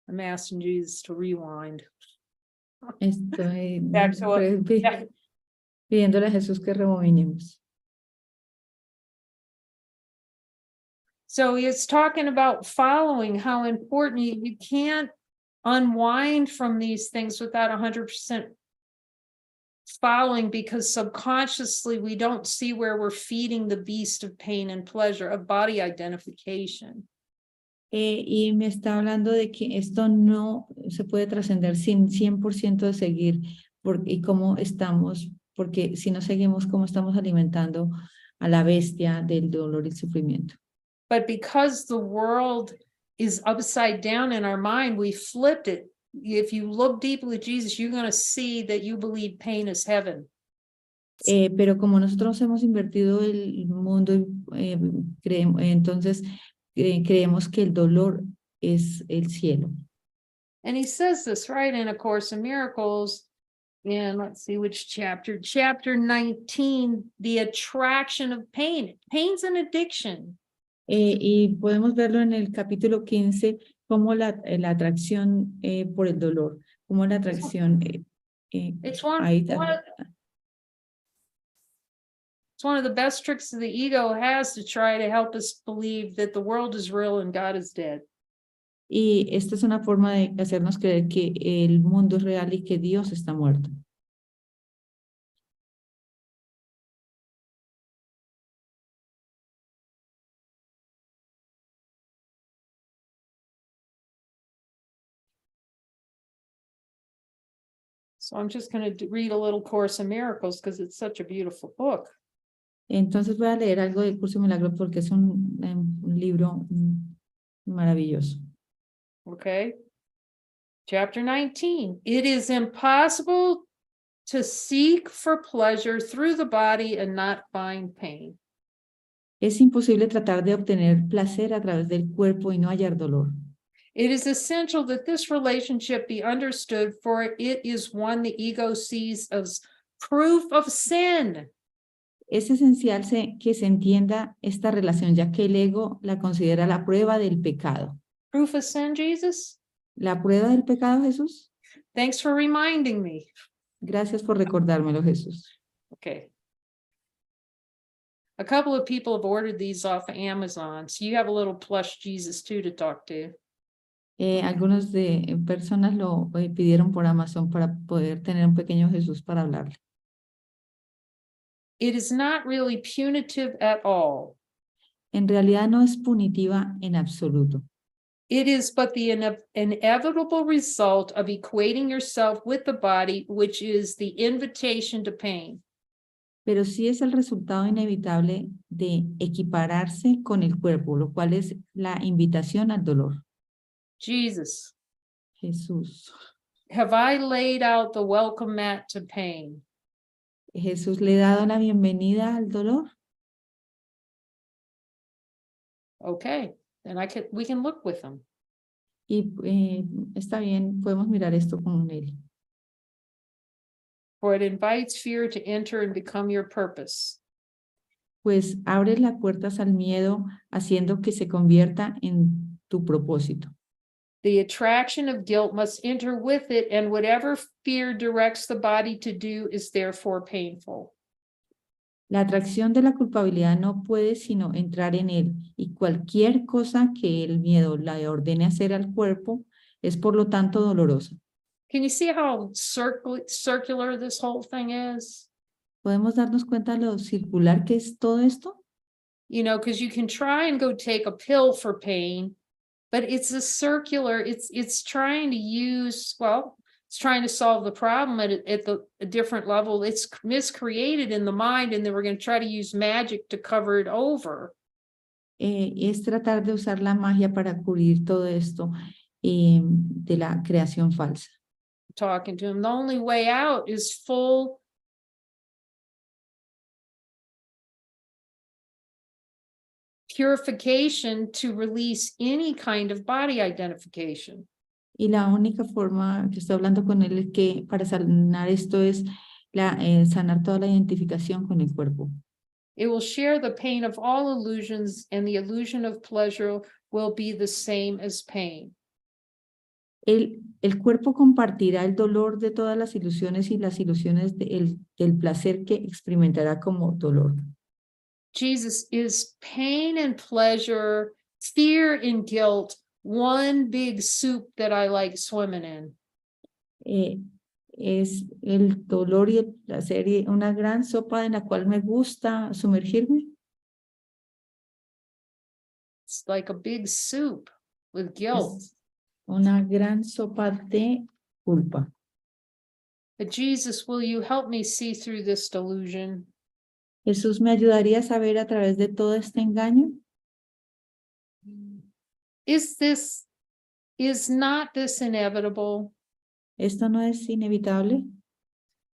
I'm asking Jesus to rewind. Estoy Yeah. pidiéndole a Jesús que rebobinemos. So it's talking about following, how important you can't unwind from these things without 100% following, because subconsciously we don't see where we're feeding the beast of pain and pleasure, of body identification. Y me está hablando de que esto no se puede trascender sin 100% de seguir y cómo estamos, porque si no seguimos, cómo estamos alimentando a la bestia del dolor y sufrimiento. But because the world is upside down in our mind, we flipped it. If you look deeply at Jesus, you're going to see that you believe pain is heaven. Pero como nosotros hemos invertido el mundo, entonces creemos que el dolor es el cielo. And he says this right in A Course in Miracles, and let's see which chapter, chapter 19, the attraction of pain. Pain's an addiction. Y podemos verlo en el capítulo 15, como la atracción por el dolor, como la atracción It's ahí it's one of the best tricks that the ego has to try to help us believe that the world is real and God is dead. y esta es una forma de hacernos creer que el mundo es real y que Dios está muerto. So I'm just going to read a little Course in Miracles because it's such a beautiful book. Entonces voy a leer algo del Curso de Milagros porque es un libro maravilloso. Okay. Chapter 19. It is impossible to seek for pleasure through the body and not find pain. Es imposible tratar de obtener placer a través del cuerpo y no hallar dolor. It is essential that this relationship be understood, for it is one the ego sees as proof of sin. Es esencial que se entienda esta relación, ya que el ego la considera la prueba del pecado. Proof of sin, Jesus? ¿La prueba del pecado, Jesús? Thanks for reminding me. Gracias por recordármelo, Jesús. Okay. A couple of people have ordered these off of Amazon, so you have a little plush Jesus too to talk to. Algunos de personas lo pidieron por Amazon para poder tener un pequeño Jesús para hablarle. It is not really punitive at all. En realidad no es punitiva en absoluto. It is but the inevitable result of equating yourself with the body, which is the invitation to pain. Pero sí es el resultado inevitable de equipararse con el cuerpo, lo cual es la invitación al dolor. Jesus, Jesús. have I laid out the welcome mat to pain? Jesús, ¿le he dado la bienvenida al dolor? Okay, then we can look with them. Y está bien, podemos mirar esto con él. For it invites fear to enter and become your purpose. Pues abres las puertas al miedo, haciendo que se convierta en tu propósito. The attraction of guilt must enter with it, and whatever fear directs the body to do is therefore painful. La atracción de la culpabilidad no puede sino entrar en él, y cualquier cosa que el miedo le ordene hacer al cuerpo es por lo tanto dolorosa. Can you see how circular this whole thing is? ¿Podemos darnos cuenta de lo circular que es todo esto? You know, because you can try and go take a pill for pain, but it's a circular, it's trying to use, well, it's trying to solve the problem at a different level. It's miscreated in the mind, and then we're going to try to use magic to cover it over. Es tratar de usar la magia para cubrir todo esto de la creación falsa. Talking to him, the only way out is full purification to release any kind of body identification. Y la única forma que estoy hablando con él es que para sanar esto es sanar toda la identificación con el cuerpo. It will share the pain of all illusions, and the illusion of pleasure will be the same as pain. El cuerpo compartirá el dolor de todas las ilusiones y las ilusiones del placer que experimentará como dolor. Jesus, is pain and pleasure, fear and guilt, one big soup that I like swimming in? Es el dolor y el placer y una gran sopa en la cual me gusta sumergirme. It's like a big soup with guilt. Una gran sopa de culpa. But Jesus, will you help me see through this delusion? Jesús, ¿me ayudaría a saber a través de todo este engaño? Is not this inevitable? ¿Esto no es inevitable?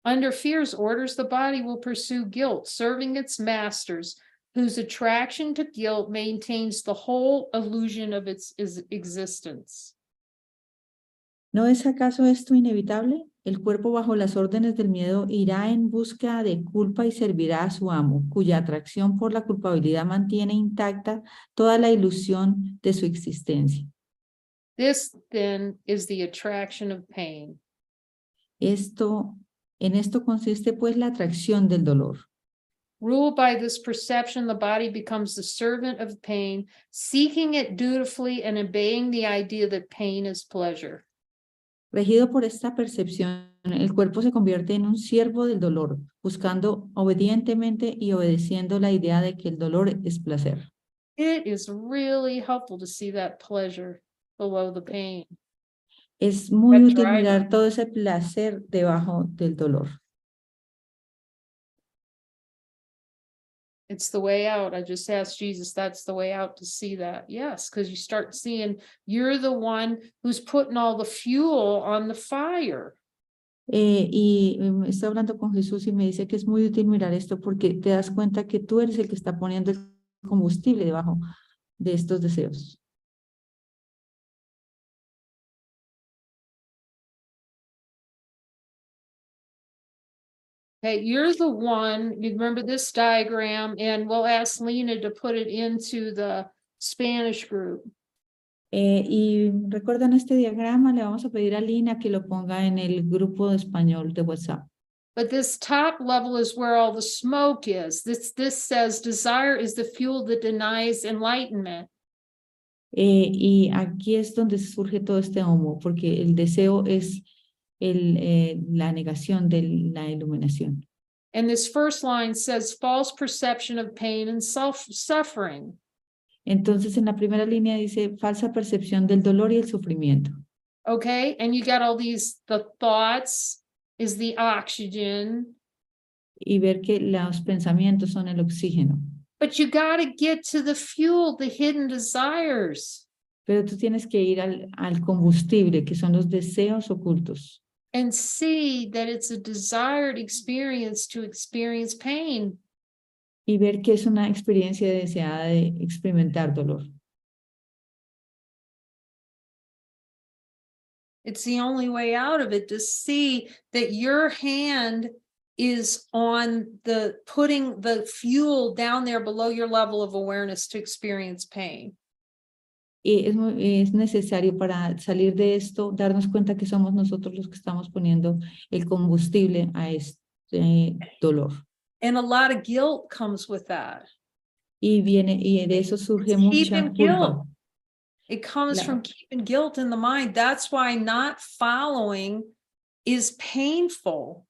Under fear's orders, the body will pursue guilt, serving its masters, whose attraction to guilt maintains the whole illusion of its existence. ¿No es acaso esto inevitable? El cuerpo bajo las órdenes del miedo irá en busca de culpa y servirá a su amo, cuya atracción por la culpabilidad mantiene intacta toda la ilusión de su existencia. This, then, is the attraction of pain. Esto En esto consiste pues la atracción del dolor. Ruled by this perception, the body becomes the servant of pain, seeking it dutifully and obeying the idea that pain is pleasure. Regido por esta percepción, el cuerpo se convierte en un siervo del dolor, buscando obedientemente y obedeciendo la idea de que el dolor es placer. It is really helpful to see that pleasure below the pain. Es muy That útil driver. mirar todo ese placer debajo del dolor. It's the way out. I just asked Jesus, that's the way out to see that. Yes, because you start seeing you're the one who's putting all the fuel on the fire. Estoy hablando con Jesús y me dice que es muy útil mirar esto porque te das cuenta que tú eres el que está poniendo el combustible debajo de estos deseos. Okay, you're the one, you remember this diagram, and we'll ask Lena to put it into the Spanish group. Y recuerdan este diagrama, le vamos a pedir a Lina que lo ponga en el grupo de español de WhatsApp. But this top level is where all the smoke is. This says desire is the fuel that denies enlightenment. Y aquí es donde surge todo este humo, porque el deseo es la negación de la iluminación. And this first line says false perception of pain and suffering. Entonces, en la primera línea dice falsa percepción del dolor y el sufrimiento. Okay, and you got all these, the thoughts is the oxygen. Y ver que los pensamientos son el oxígeno. But you got to get to the fuel, the hidden desires. Pero tú tienes que ir al combustible, que son los deseos ocultos. And see that it's a desired experience to experience pain. Y ver que es una experiencia deseada de experimentar dolor. It's the only way out of it, to see that your hand is on the putting the fuel down there below your level of awareness to experience pain. Y es necesario para salir de esto, darnos cuenta que somos nosotros los que estamos poniendo el combustible a este dolor. And a lot of guilt comes with that. Y de eso surge mucha Keeping culpa. guilt. It comes from keeping guilt in the mind. That's why not following is painful.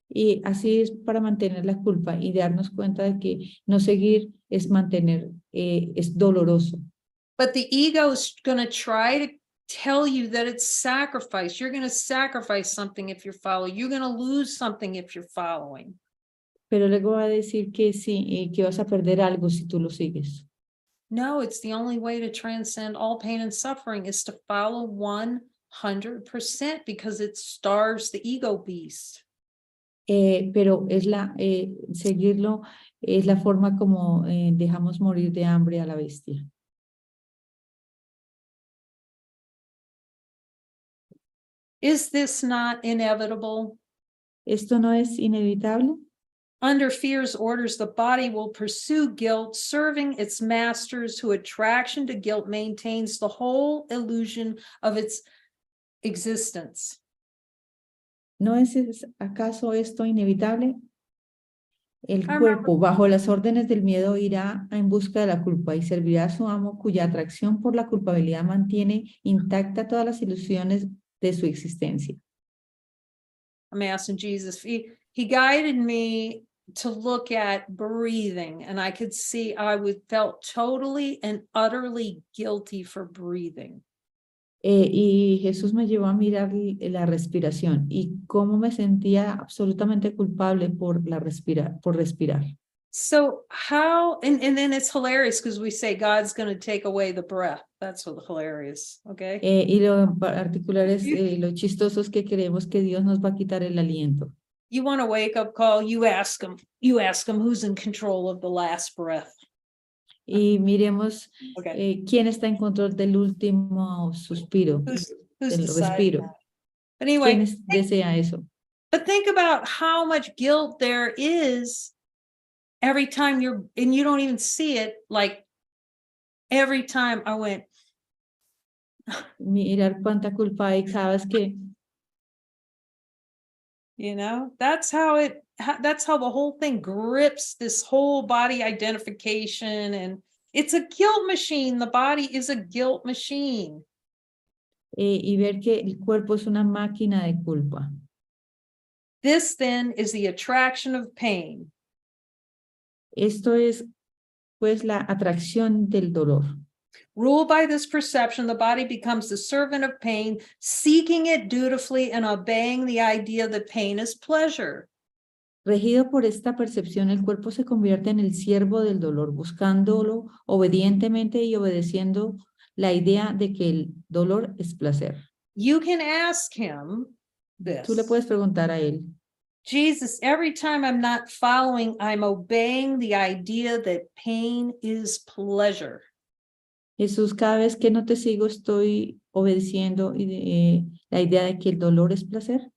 Y así es para mantener la culpa y darnos cuenta de que no seguir es mantener, es doloroso. But the ego is going to try to tell you that it's sacrifice. You're going to sacrifice something if you're following. You're going to lose something if you're following. Pero luego va a decir que sí, que vas a perder algo si tú lo sigues. No, it's the only way to transcend all pain and suffering is to follow 100% because it starves the ego beast. Pero es seguirlo es la forma como dejamos morir de hambre a la bestia. Is this not inevitable? ¿Esto no es inevitable? Under fear's orders, the body will pursue guilt, serving its masters whose attraction to guilt maintains the whole illusion of its existence. ¿No es acaso esto inevitable? El cuerpo, bajo las órdenes del miedo, irá en busca de la culpa y servirá a su amo, cuya atracción por la culpabilidad mantiene intacta todas las ilusiones de su existencia. I'm asking Jesus, he guided me to look at breathing, and I could see I felt totally and utterly guilty for breathing. Y Jesús me llevó a mirar la respiración y cómo me sentía absolutamente culpable por respirar. So how, and then it's hilarious because we say God's going to take away the breath. That's what hilarious, okay? Y lo particular es, lo chistoso es que creemos que Dios nos va a quitar el aliento. You want a wake-up call, you ask him who's in control of the last breath. Y miremos Okay. quién está en control del último suspiro, Who's del respiro. But anyway, ¿Quién desea eso? but think about how much guilt there is every time and you don't even see it, like every time I went. Mirar cuánta culpa hay cada vez que You know, that's how that's how the whole thing grips this whole body identification. And it's a guilt machine. The body is a guilt machine. Y ver que el cuerpo es una máquina de culpa. This then is the attraction of pain. Esto es pues la atracción del dolor. Ruled by this perception, the body becomes the servant of pain, seeking it dutifully and obeying the idea that pain is pleasure. Regido por esta percepción, el cuerpo se convierte en el siervo del dolor, buscándolo obedientemente y obedeciendo la idea de que el dolor es placer. You can ask him Tú le this. puedes preguntar a él, Jesus, every time I'm not following, I'm obeying the idea that pain is pleasure. Jesús, cada vez que no te sigo estoy obedeciendo la idea de que el dolor es placer.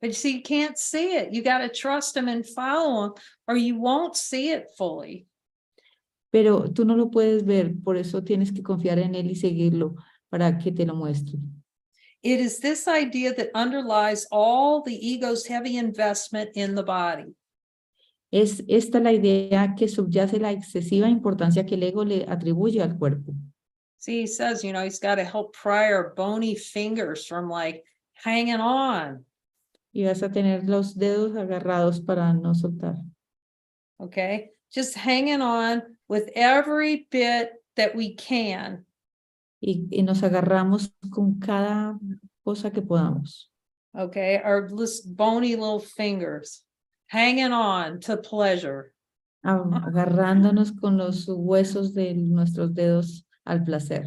But you see, you can't see it. You got to trust him and follow him, or you won't see it fully. Pero tú no lo puedes ver, por eso tienes que confiar en él y seguirlo para que te lo muestre. It is this idea that underlies all the ego's heavy investment in the body. Es esta la idea que subyace la excesiva importancia que el ego le atribuye al cuerpo. See, he says, you know, he's got to help pry our bony fingers from like hanging on. Y vas a tener los dedos agarrados para no soltar. Okay, just hanging on with every bit that we can. Y nos agarramos con cada cosa que podamos. Okay, our bony little fingers hanging on to pleasure. Agarrándonos con los huesos de nuestros dedos al placer.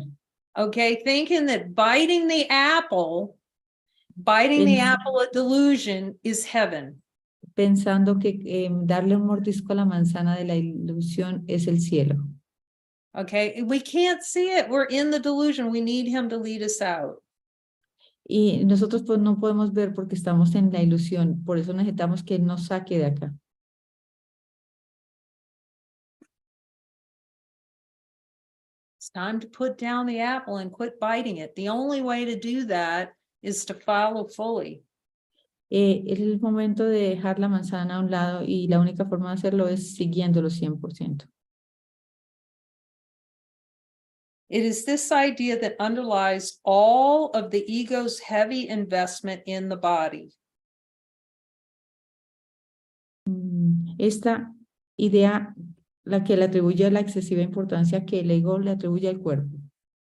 Okay, thinking that biting the apple at delusion is heaven. Pensando que darle un mordisco a la manzana de la ilusión es el cielo. Okay, we can't see it. We're in the delusion. We need him to lead us out. Y nosotros pues no podemos ver porque estamos en la ilusión. Por eso necesitamos que él nos saque de acá. It's time to put down the apple and quit biting it. The only way to do that is to follow fully. Es el momento de dejar la manzana a un lado y la única forma de hacerlo es siguiéndolo 100%. It is this idea that underlies all of the ego's heavy investment in the body. Esta idea, la que le atribuye la excesiva importancia que el ego le atribuye al cuerpo.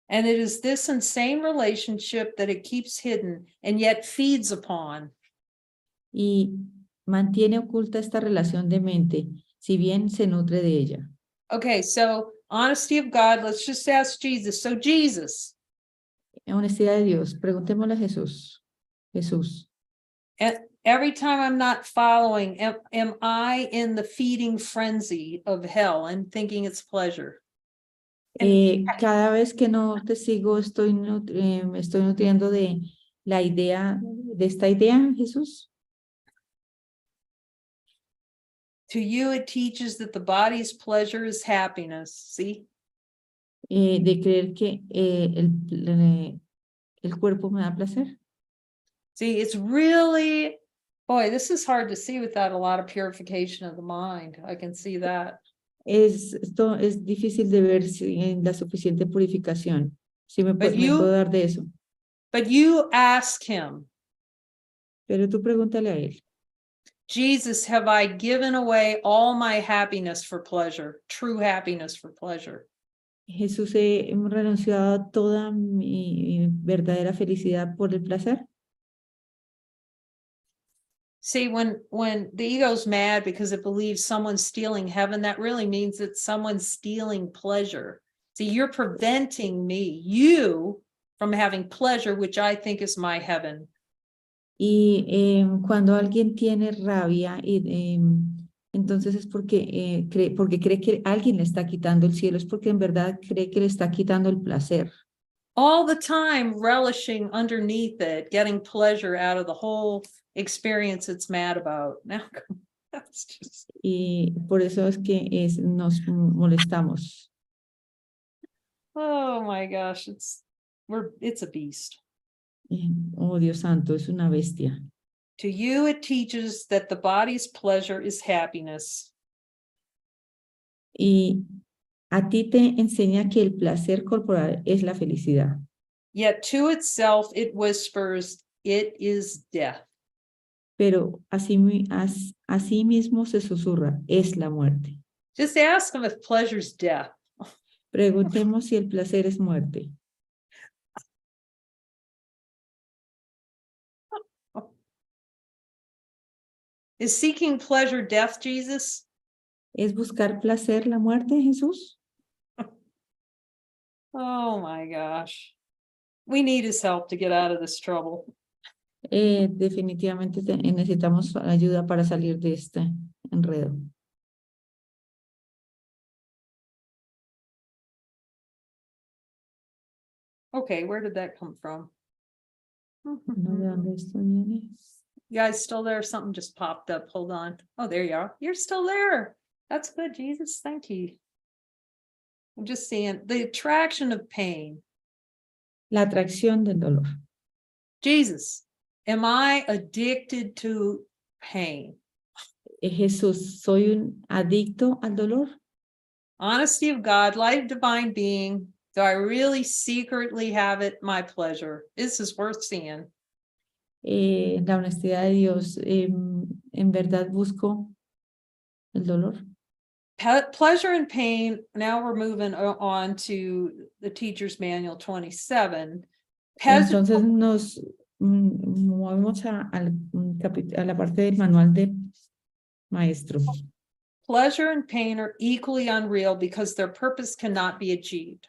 And it is this insane relationship that it keeps hidden and yet feeds upon. Y mantiene oculta esta relación de mente, si bien se nutre de ella. Okay, so honesty of God, let's just ask Jesus. So Jesus, Honestidad de Dios, preguntémosle a Jesús. Jesús, every time I'm not following, am I in the feeding frenzy of hell and thinking it's pleasure? cada vez que no te sigo, me estoy nutriendo de la idea, de esta idea, Jesús. To you, it teaches that the body's pleasure is happiness. See? De creer que el cuerpo me da placer. See, it's really, boy, this is hard to see without a lot of purification of the mind. I can see that. Esto es difícil de ver sin la suficiente purificación. Sí, me puedo dar de eso. But you ask him. Pero tú pregúntale a él. Jesus, have I given away all my happiness for pleasure, true happiness for pleasure? Jesús, he renunciado a toda mi verdadera felicidad por el placer. See, when the ego's mad because it believes someone's stealing heaven, that really means that someone's stealing pleasure. See, you're preventing you, from having pleasure, which I think is my heaven. Y cuando alguien tiene rabia, entonces es porque cree que alguien le está quitando el cielo, es porque en verdad cree que le está quitando el placer. All the time relishing underneath it, getting pleasure out of the whole experience it's mad about. Now, that's just... Y por eso es que nos molestamos. Oh my gosh, it's a beast. Oh, Dios santo, es una bestia. To you, it teaches that the body's pleasure is happiness. Y a ti te enseña que el placer corporal es la felicidad. Yet to itself, it whispers, it is death. Pero así mismo se susurra, es la muerte. Just ask him if pleasure's death. Preguntemos si el placer es muerte. Is seeking pleasure death, Jesus? ¿Es buscar placer la muerte, Jesús? Oh my gosh. We need his help to get out of this trouble. Definitivamente necesitamos ayuda para salir de este enredo. Okay, where did that come from? No, ¿de dónde esto viene? You guys still there? Something just popped up. Hold on. Oh, there you are. You're still there. That's good, Jesus. Thank you. I'm just seeing the attraction of pain. La atracción del dolor. Jesus, am I addicted to pain? Jesús, ¿soy un adicto al dolor? Honesty of God, light of divine being, do I really secretly have it my pleasure? This is worth seeing. La honestidad de Dios, ¿en verdad busco el dolor? Pleasure and pain. Now we're moving on to the Teacher's Manual 27. Entonces nos movemos a la parte del manual de maestro. Pleasure and pain are equally unreal because their purpose cannot be achieved.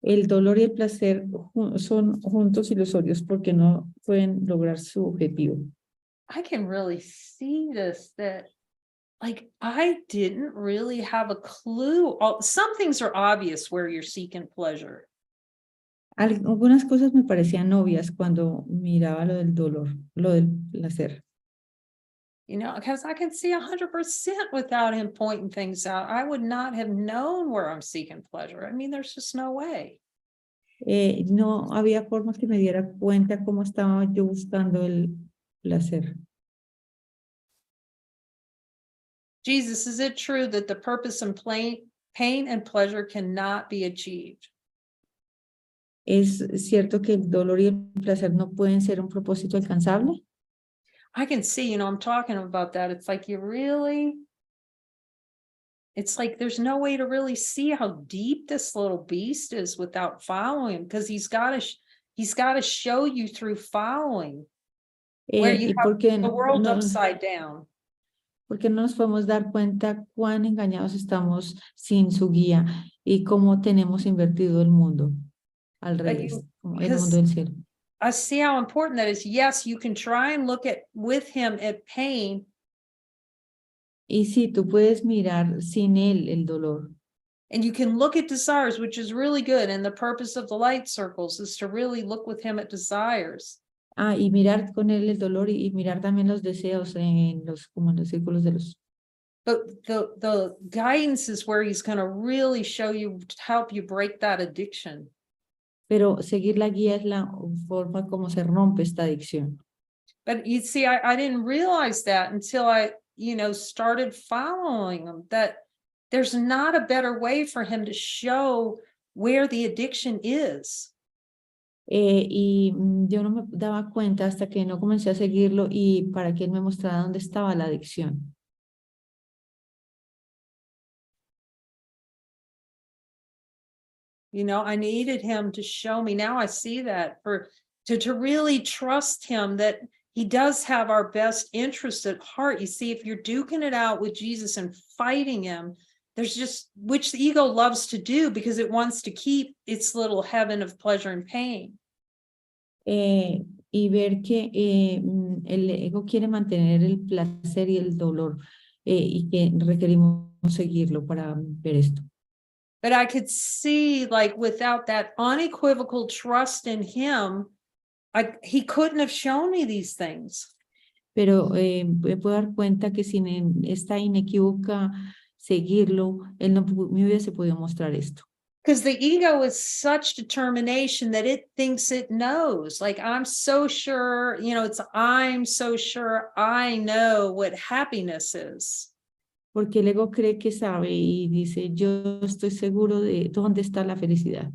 El dolor y el placer son juntos ilusorios porque no pueden lograr su objetivo. I can really see this, that like I didn't really have a clue. Some things are obvious where you're seeking pleasure. Algunas cosas me parecían obvias cuando miraba lo del dolor, lo del placer. You know, because I can see 100% without him pointing things out. I would not have known where I'm seeking pleasure. I mean, there's just no way. No había forma que me diera cuenta cómo estaba yo buscando el placer. Jesus, is it true that the purpose and pain and pleasure cannot be achieved? ¿Es cierto que el dolor y el placer no pueden ser un propósito alcanzable? I can see, you know, I'm talking about that. It's like it's like there's no way to really see how deep this little beast is without following him, because he's got to show you through following where you have the world upside down. Porque no nos podemos dar cuenta cuán engañados estamos sin su guía y cómo tenemos invertido el mundo al revés, como el mundo del cielo. I see how important that is. Yes, you can try and look at with him at pain. Y sí, tú puedes mirar sin él el dolor. And you can look at desires, which is really good. And the purpose of the light circles is to really look with him at desires. Y mirar con él el dolor y mirar también los deseos como en los círculos de luz. But the guidance is where he's going to really show you, help you break that addiction. Pero seguir la guía es la forma como se rompe esta adicción. But you see, I didn't realize that until I, you know, started following him, that there's not a better way for him to show where the addiction is. Y yo no me daba cuenta hasta que no comencé a seguirlo y para que él me mostrara dónde estaba la adicción. You know, I needed him to show me. Now I see that to really trust him, that he does have our best interest at heart. You see, if you're duking it out with Jesus and fighting him, there's just, which the ego loves to do because it wants to keep its little heaven of pleasure and pain. Y ver que el ego quiere mantener el placer y el dolor y que requerimos seguirlo para ver esto. But I could see, like, without that unequivocal trust in him, he couldn't have shown me these things. Pero me puedo dar cuenta que sin esta inequívoca seguirlo, él no me hubiese podido mostrar esto. Because the ego is such determination that it thinks it knows. Like, I'm so sure, I'm so sure I know what happiness is. Porque el ego cree que sabe y dice, yo estoy seguro de dónde está la felicidad.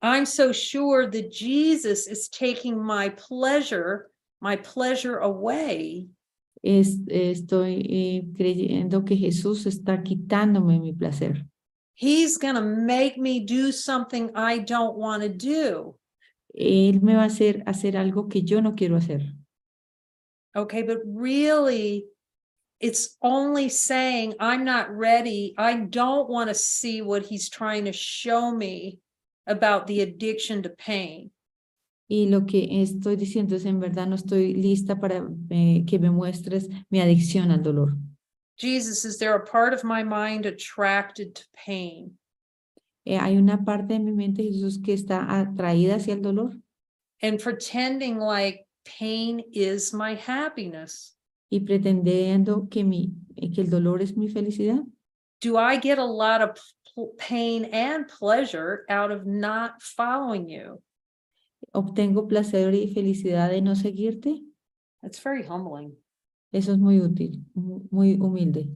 I'm so sure that Jesus is taking my pleasure away. Estoy creyendo que Jesús está quitándome mi placer. He's going to make me do something I don't want to do. Él me va a hacer algo que yo no quiero hacer. Okay, but really, it's only saying I'm not ready. I don't want to see what he's trying to show me about the addiction to pain. Y lo que estoy diciendo es, en verdad, no estoy lista para que me muestres mi adicción al dolor. Jesus, is there a part of my mind attracted to pain? Hay una parte de mi mente, Jesús, que está atraída hacia el dolor. And pretending like pain is my happiness. Y pretendiendo que el dolor es mi felicidad. Do I get a lot of pain and pleasure out of not following you? ¿Obtengo placer y felicidad de no seguirte? That's very humbling. Eso es muy útil, muy humilde.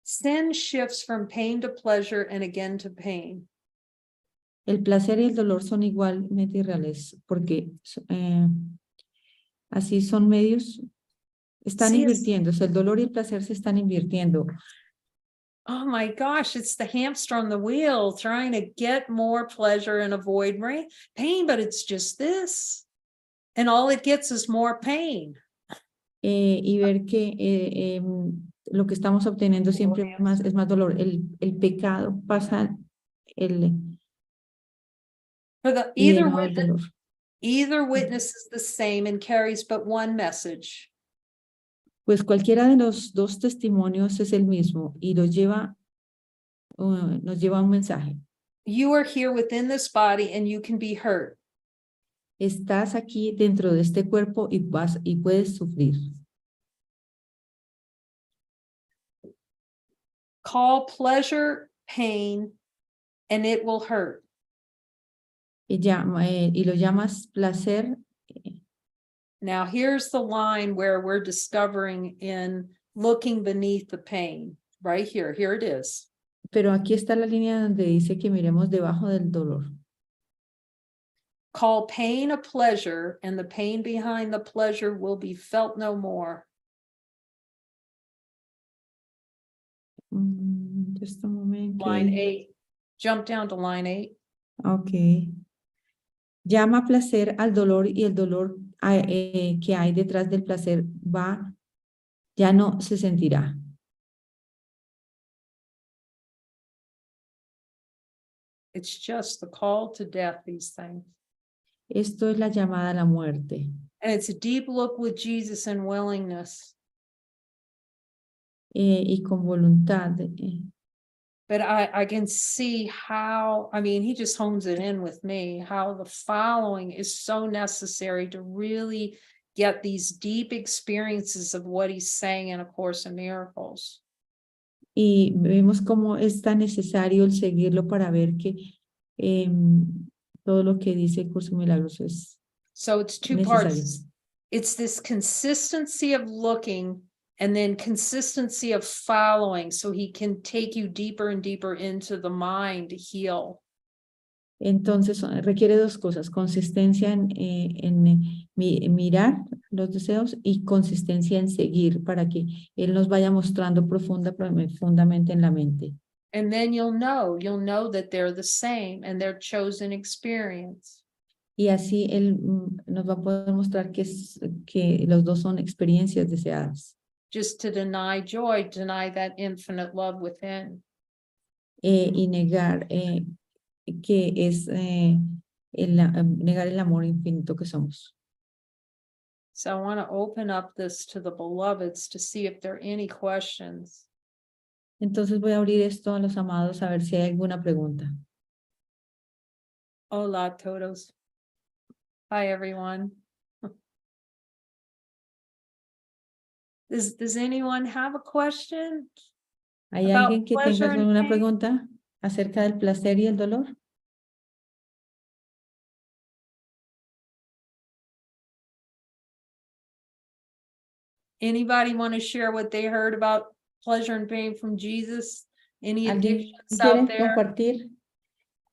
Sin shifts from pain to pleasure and again to pain. El placer y el dolor son igualmente irreales porque así son medios, están invirtiéndose, el dolor y el placer se están invirtiendo. Oh my gosh, it's the hamster on the wheel trying to get more pleasure and avoid pain, but it's just this. And all it gets is more pain. Y ver que lo que estamos obteniendo siempre es más dolor. El pecado pasa Either witness is the same and carries but one message. Pues cualquiera de los dos testimonios es el mismo y nos lleva un mensaje. You are here within this body and you can be hurt. Estás aquí dentro de este cuerpo y puedes sufrir. Call pleasure pain and it will hurt. Y lo llamas placer. Now here's the line where we're discovering in looking beneath the pain. Right here it is. Pero aquí está la línea donde dice que miremos debajo del dolor. Call pain a pleasure, and the pain behind the pleasure will be felt no more. Just a moment. Line 8. Jump down to line 8. Ok. Llama placer al dolor y el dolor que hay detrás del placer ya no se sentirá. It's just the call to death, these things. Esto es la llamada a la muerte. And it's a deep look with Jesus and willingness. Y con voluntad. But I can see how, he just hones it in with me, how the following is so necessary to really get these deep experiences of what he's saying in A Course in Miracles. Y vemos cómo es tan necesario el seguirlo para ver que todo lo que dice el Curso de Milagros es So it's two parts. It's this consistency of looking and then consistency of following, so he can take you deeper and deeper into the mind to heal. Entonces requiere dos cosas: consistencia en mirar los deseos y consistencia en seguir, para que él nos vaya mostrando profundamente en la mente. And then you'll know that they're the same and they're chosen experience. Y así él nos va a poder mostrar que los dos son experiencias deseadas. Just to deny joy, deny that infinite love within. Y negar que es negar el amor infinito que somos. So I want to open up this to the beloveds to see if there are any questions. Entonces voy a abrir esto a los amados a ver si hay alguna pregunta. Hola todos. Hi everyone. Does anyone have a question? ¿Hay About alguien que pleasure tenga and alguna pain? pregunta acerca del placer y el dolor? Anybody want to share what they heard about pleasure and pain from Jesus? Any ¿Alguien addictions out quiere there? compartir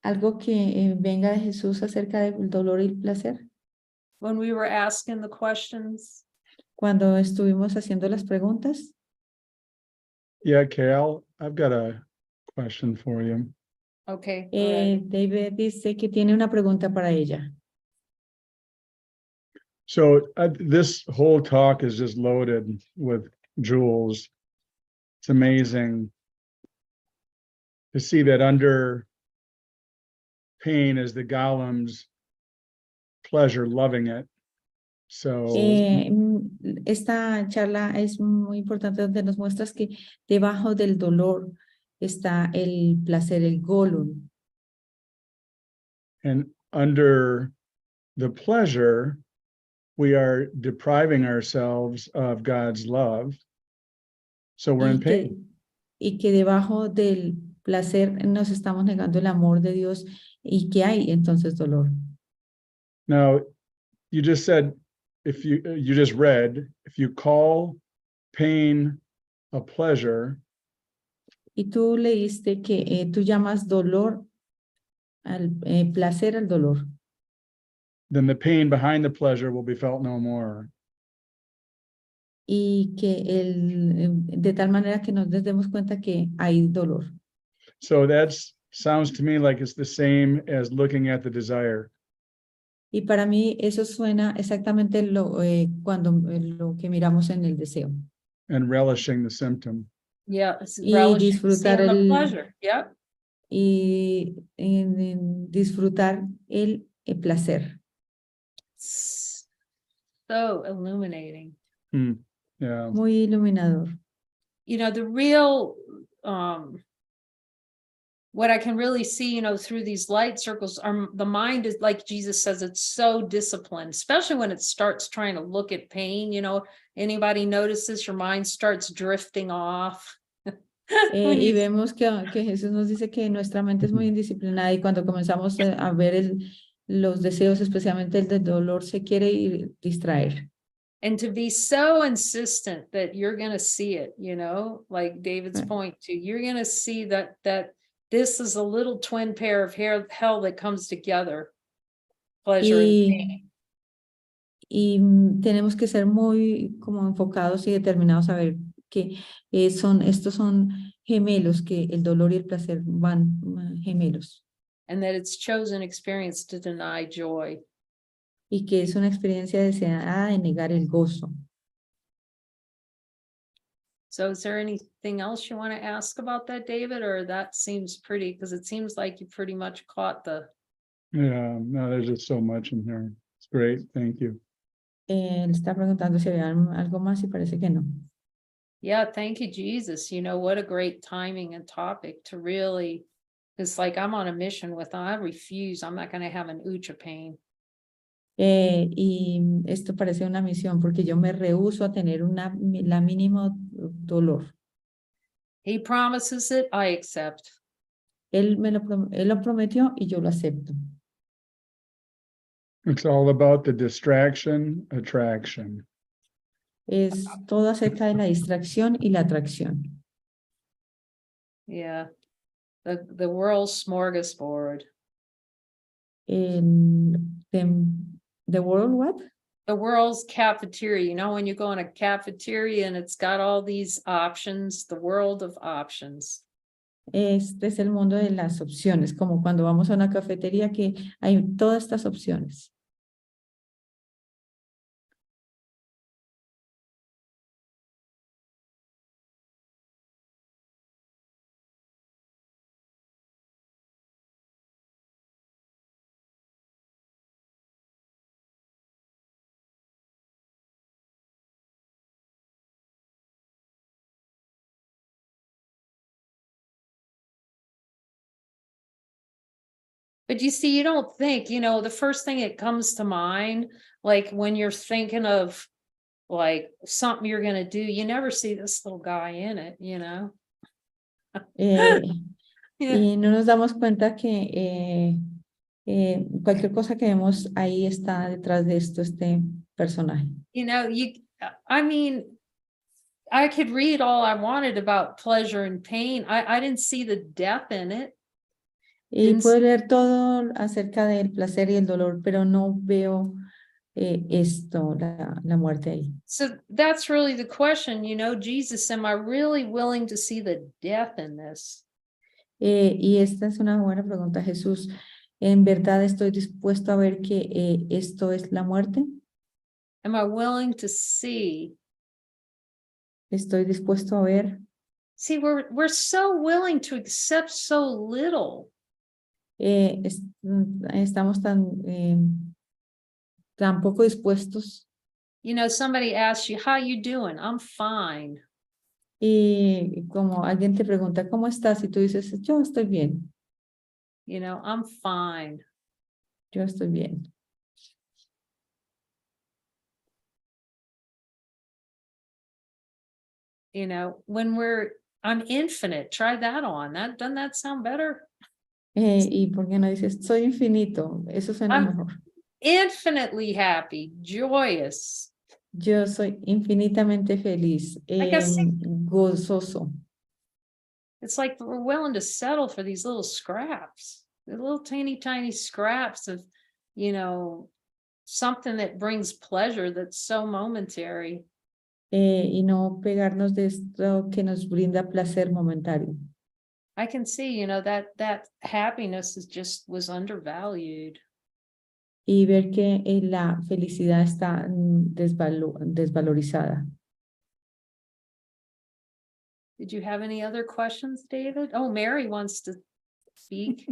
algo que venga de Jesús acerca del dolor y el placer? When we were asking the questions? Cuando estuvimos haciendo las preguntas, Yeah, Cal, I've got a question for you. Okay, go ahead. David dice que tiene una pregunta para ella. So this whole talk is just loaded with jewels. It's amazing to see that under pain is the golem's pleasure, loving it. So Esta charla es muy importante donde nos muestras que debajo del dolor está el placer, el golem. and under the pleasure, we are depriving ourselves of God's love. So we're in pain. Y que debajo del placer nos estamos negando el amor de Dios y que hay entonces dolor. Now, you just said, if you just read, if you call pain a pleasure, Y tú leíste que tú llamas dolor al placer al dolor. then the pain behind the pleasure will be felt no more. Y que de tal manera que nos demos cuenta que hay dolor. So that's sounds to me like it's the same as looking at the desire. Y para mí eso suena exactamente cuando lo que miramos en el deseo. And relishing the symptom. Yeah, it's Y relishing disfrutar seeing the el pleasure. Yep. y en disfrutar el placer. So illuminating. Yeah. Muy iluminador. You know, the real what I can really see, you know, through these light circles are the mind is, like Jesus says, it's so disciplined, especially when it starts trying to look at pain. You know, anybody notices your mind starts drifting off? Y vemos que Jesús nos dice que nuestra mente es muy indisciplinada y cuando comenzamos a ver los deseos, especialmente el del dolor, se quiere ir distraer. And to be so insistent that you're going to see it, you know, like David's point to, you're going to see that this is a little twin pair of hell that comes together. Pleasure and pain. Y tenemos que ser muy como enfocados y determinados a ver que estos son gemelos, que el dolor y el placer van gemelos. And that it's chosen experience to deny joy. Y que es una experiencia deseada de negar el gozo. So is there anything else you want to ask about that, David, or that seems pretty, because it seems like you pretty much caught the... Yeah, no, there's just so much in here. It's great. Thank you. Él está preguntando si había algo más y parece que no. Yeah, thank you, Jesus. You know, what a great timing and topic to really, it's like I'm on a mission with, I refuse, I'm not going to have an ucha pain. Y esto parece una misión porque yo me rehúso a tener la mínimo dolor. He promises it, I accept. Él lo prometió y yo lo acepto. It's all about the distraction, attraction. Es todo acerca de la distracción y la atracción. Yeah. The world's smorgasbord. The world what? The world's cafeteria. You know, when you go in a cafeteria and it's got all these options, the world of options. Este es el mundo de las opciones, como cuando vamos a una cafetería que hay todas estas opciones. But you see, you don't think, you know, the first thing that comes to mind, like when you're thinking of like something you're going to do, you never see this little guy in it, you know? Eh, Yeah. y no nos damos cuenta que cualquier cosa que vemos ahí está detrás de esto, este personaje. You know, I mean, I could read all I wanted about pleasure and pain. I didn't see the death in it. Y puedo leer todo acerca del placer y el dolor, pero no veo esto, la muerte ahí. So that's really the question, you know, Jesus, am I really willing to see the death in this? Y esta es una buena pregunta, Jesús. ¿En verdad estoy dispuesto a ver que esto es la muerte? Am I willing to see? ¿Estoy dispuesto a ver? See, we're so willing to accept so little. Estamos tan poco dispuestos. You know, somebody asks you, how you doing? I'm fine. Y como alguien te pregunta, ¿cómo estás? Y tú dices, yo estoy bien, You know, I'm fine. yo estoy bien. You know, when I'm infinite, try that on. Doesn't that sound better? ¿Y por qué no dices, soy infinito? Eso suena I'm mejor. infinitely happy, joyous. Yo soy infinitamente feliz, I guess gozoso. it's like we're willing to settle for these little scraps, the little tiny scraps of, you know, something that brings pleasure that's so momentary. Y no pegarnos de esto que nos brinda placer momentario. I can see, you know, that happiness was undervalued. Y ver que la felicidad está desvalorizada. Did you have any other questions, David? Oh, Mary wants to speak.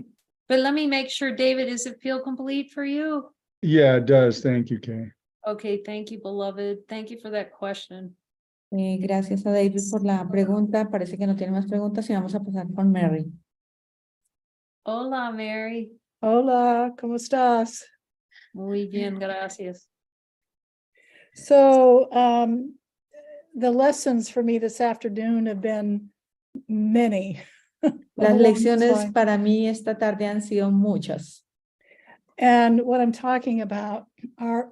But let me make sure, David, does it feel complete for you? Yeah, it does. Thank you, Kay. Okay, thank you, beloved. Thank you for that question. Gracias a David por la pregunta. Parece que no tiene más preguntas y vamos a pasar con Mary. Hola, Mary. Hola, ¿cómo estás? Muy bien, gracias. So the lessons for me this afternoon have been many. Las along this lecciones line. para mí esta tarde han sido muchas. And what I'm talking about are,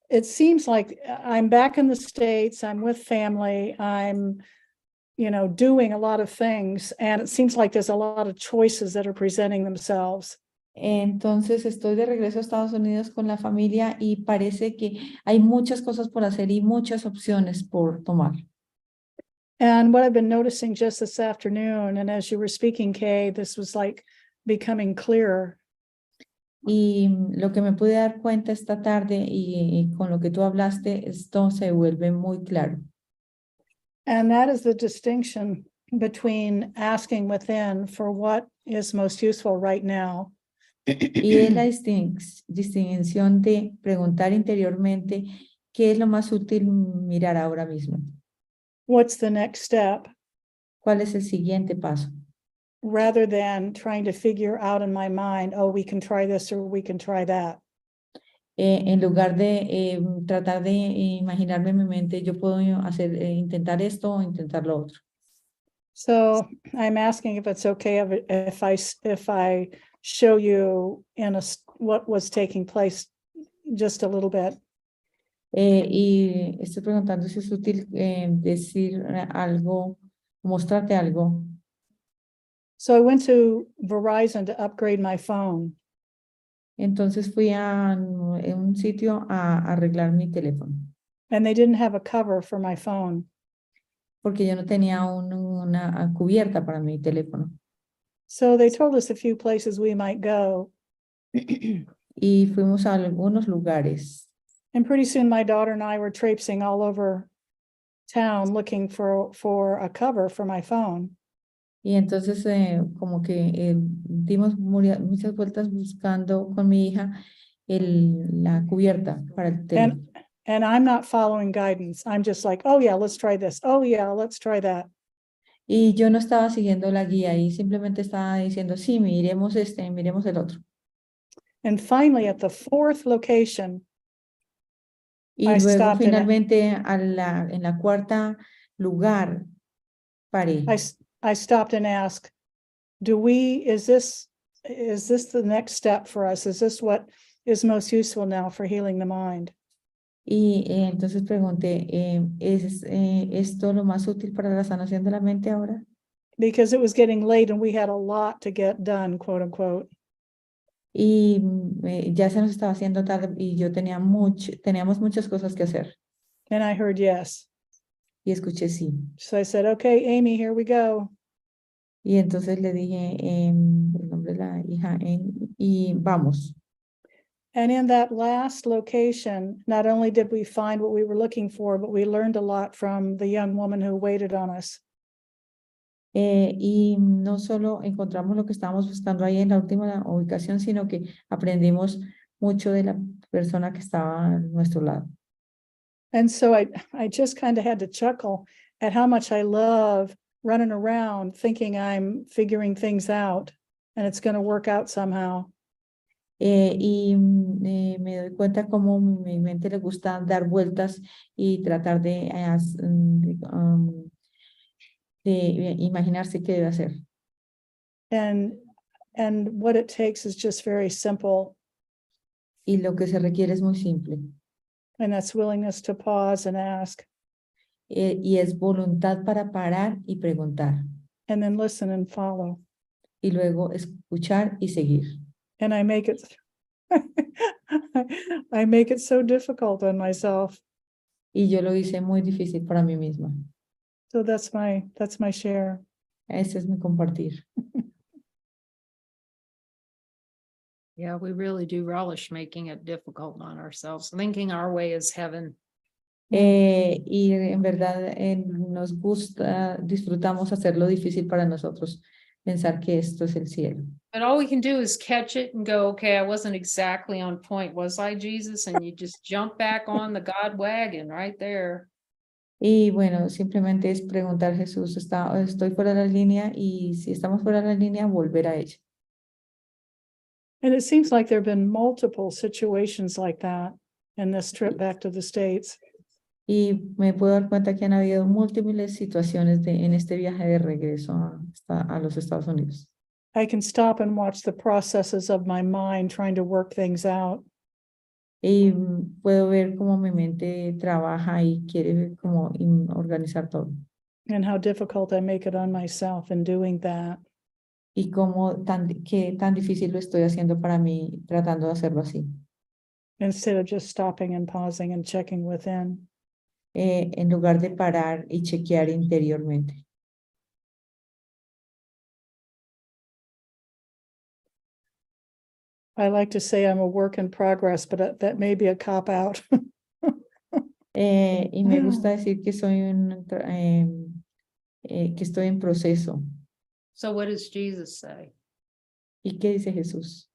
it seems like I'm back in the States, I'm with family, I'm, doing a lot of things, and it seems like there's a lot of choices that are presenting themselves. Entonces estoy de regreso a Estados Unidos con la familia y parece que hay muchas cosas por hacer y muchas opciones por tomar. And what I've been noticing just this afternoon, and as you were speaking, Kay, this was like becoming clearer. Y lo que me pude dar cuenta esta tarde y con lo que tú hablaste, esto se vuelve muy claro. And that is the distinction between asking within for what is most useful right now. Y es la distinción de preguntar interiormente qué es lo más útil mirar ahora mismo. What's the next step? ¿Cuál es el siguiente paso? Rather than trying to figure out in my mind, oh, we can try this or we can try that. En lugar de tratar de imaginarme en mi mente, yo puedo intentar esto o intentar lo otro. So I'm asking if it's okay if I show you what was taking place just a little bit. Y estoy preguntando si es útil decir algo, mostrarte algo. So I went to Verizon to upgrade my phone. Entonces fui a un sitio a arreglar mi teléfono. And they didn't have a cover for my phone. Porque yo no tenía una cubierta para mi teléfono. So they told us a few places we might go. Y fuimos a algunos lugares. And pretty soon my daughter and I were traipsing all over town looking for a cover for my phone. Y entonces como que dimos muchas vueltas buscando con mi hija la cubierta para el teléfono. And I'm not following guidance. I'm just like, oh yeah, let's try this. Oh yeah, let's try that. Y yo no estaba siguiendo la guía y simplemente estaba diciendo, sí, miremos miremos el otro. And finally at the fourth location, Y I luego stopped finalmente en la cuarta lugar, paré. I stopped and asked, is this the next step for us? Is this what is most useful now for healing the mind? Y entonces pregunté, ¿es esto lo más útil para la sanación de la mente ahora? Because it was getting late and we had a lot to get done, quote unquote. Y ya se nos estaba haciendo tarde y yo teníamos muchas cosas que hacer. And I heard yes. Y escuché sí. So I said, okay, Amy, here we go. Y entonces le dije el nombre de la hija, y vamos. And in that last location, not only did we find what we were looking for, but we learned a lot from the young woman who waited on us. Y no solo encontramos lo que estábamos buscando ahí en la última ubicación, sino que aprendimos mucho de la persona que estaba a nuestro lado. And so I just kind of had to chuckle at how much I love running around thinking I'm figuring things out and it's going to work out somehow. Me doy cuenta cómo mi mente le gusta dar vueltas y tratar de imaginarse qué debe hacer. And what it takes is just very simple. Y lo que se requiere es muy simple. And that's willingness to pause and ask. Y es voluntad para parar y preguntar. And then listen and follow. Y luego escuchar y seguir. And I make it so difficult on myself. Y yo lo hice muy difícil para mí misma. So that's my share. Ese es mi compartir. Yeah, we really do relish making it difficult on ourselves, thinking our way is heaven. Y en verdad nos gusta, disfrutamos hacerlo difícil para nosotros, pensar que esto es el cielo. But all we can do is catch it and go, okay, I wasn't exactly on point, was I, Jesus? And you just jump back on the God wagon right there. Y bueno, simplemente es preguntar a Jesús, ¿estoy fuera de la línea? Y si estamos fuera de la línea, volver a ella. And it seems like there have been multiple situations like that in this trip back to the States. Y me puedo dar cuenta que han habido múltiples situaciones en este viaje de regreso a los Estados Unidos. I can stop and watch the processes of my mind trying to work things out. Y puedo ver cómo mi mente trabaja y quiere como organizar todo. And how difficult I make it on myself in doing that. Y cómo tan difícil lo estoy haciendo para mí tratando de hacerlo así. Instead of just stopping and pausing and checking within. En lugar de parar y chequear interiormente. I like to say I'm a work in progress, but that may be a cop out. Y me gusta decir que soy que estoy en proceso. So what does Jesus say? ¿Y qué dice Jesús?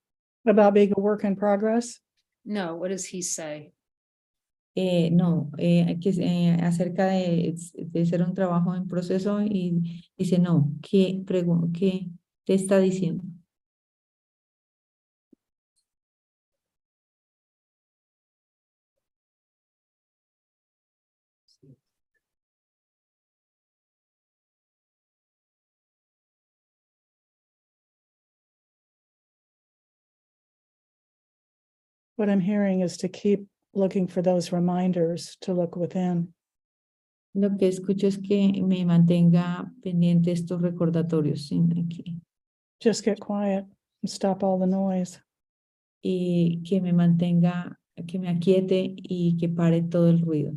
About being a work in progress. No, what does he say? No, acerca de ser un trabajo en proceso y dice no, ¿qué te está diciendo? What I'm hearing is to keep looking for those reminders to look within. Lo que escucho es que me mantenga pendiente estos recordatorios aquí. Just get quiet and stop all the noise. Y que me mantenga, que me aquiete y que pare todo el ruido.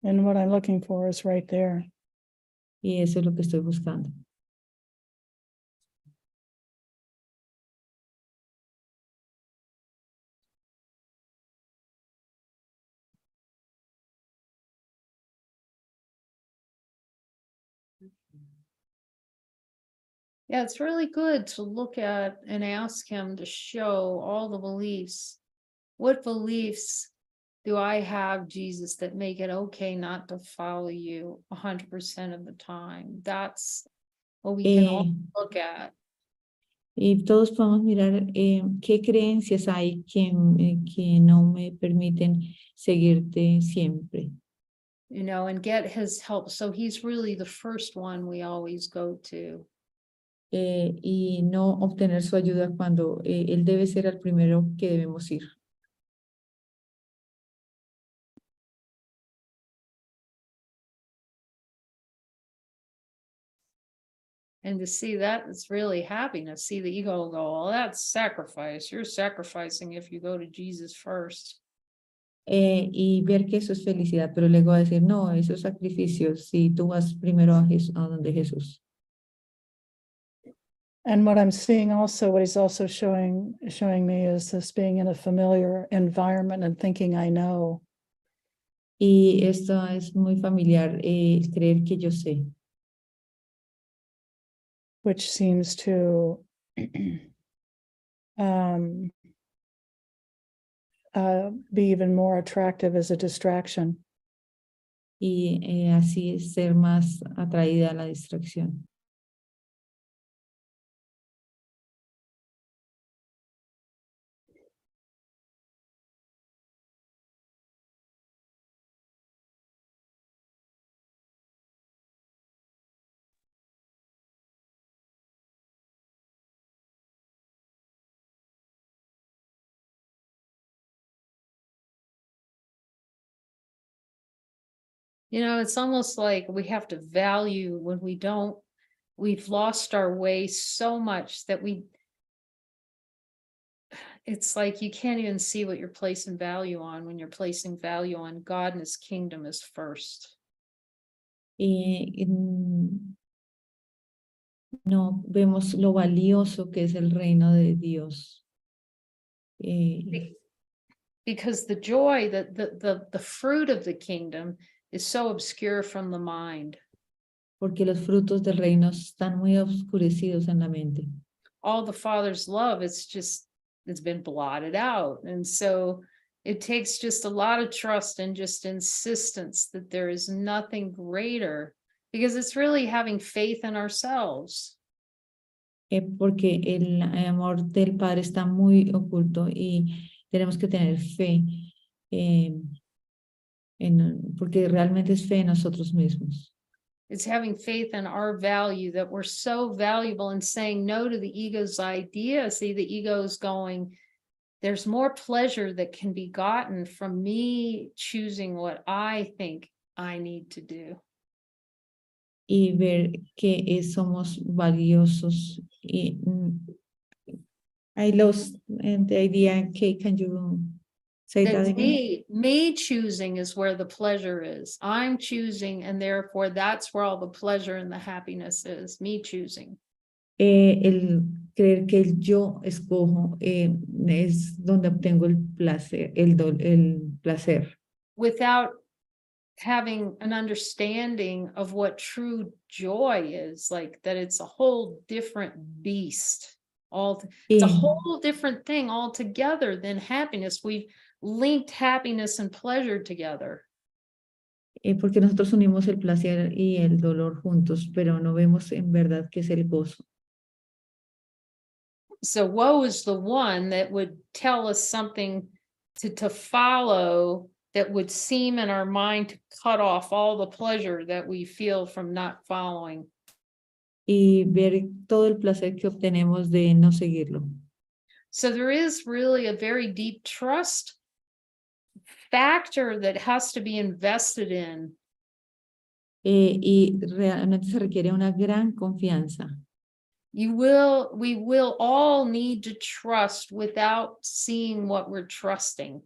And what I'm looking for is right there. Y eso es lo que estoy buscando. Yeah, it's really good to look at and ask him to show all the beliefs. What beliefs do I have, Jesus, that make it okay not to follow you 100% of the time? That's what we can all look at. Y todos podemos mirar qué creencias hay que no me permiten seguirte siempre. and get his help. So he's really the first one we always go to. Y no obtener su ayuda cuando él debe ser el primero que debemos ir. And to see that, it's really happiness. See the ego go, well, that's sacrifice. You're sacrificing if you go to Jesus first. Y ver que eso es felicidad, pero luego va a decir, no, eso es sacrificio si tú vas primero a donde Jesús. And what I'm seeing also, what he's also showing me is this being in a familiar environment and thinking I know. Y esto es muy familiar, creer que yo sé. Which seems to be even more attractive as a distraction. Y así ser más atraída a la distracción. It's almost like we have to value when we've lost our way so much that it's like you can't even see what you're placing value on when you're placing value on God and his kingdom as first. No vemos lo valioso que es el reino de Dios. Because the joy, the fruit of the kingdom is so obscure from the mind. Porque los frutos del reino están muy oscurecidos en la mente. All the Father's love, it's been blotted out. And so it takes just a lot of trust and just insistence that there is nothing greater, because it's really having faith in ourselves. Porque el amor del Padre está muy oculto y tenemos que tener fe, porque realmente es fe en nosotros mismos. It's having faith in our value, that we're so valuable, and saying no to the ego's idea. See, the ego's going, there's more pleasure that can be gotten from me choosing what I think I need to do. Y ver que somos valiosos. Y, I lost the idea. Kate, can you say that again? Me choosing is where the pleasure is. I'm choosing, and therefore that's where all the pleasure and the happiness is. Me choosing. El creer que el yo escojo es donde obtengo el placer, el placer. Without having an understanding of what true joy is, like that it's a whole different beast. It's a whole different thing altogether than happiness. We've linked happiness and pleasure together. Porque nosotros unimos el placer y el dolor juntos, pero no vemos en verdad qué es el gozo. So woe is the one that would tell us something to follow that would seem in our mind to cut off all the pleasure that we feel from not following. Y ver todo el placer que obtenemos de no seguirlo. So there is really a very deep trust factor that has to be invested in. Y realmente se requiere una gran confianza. We will all need to trust without seeing what we're trusting.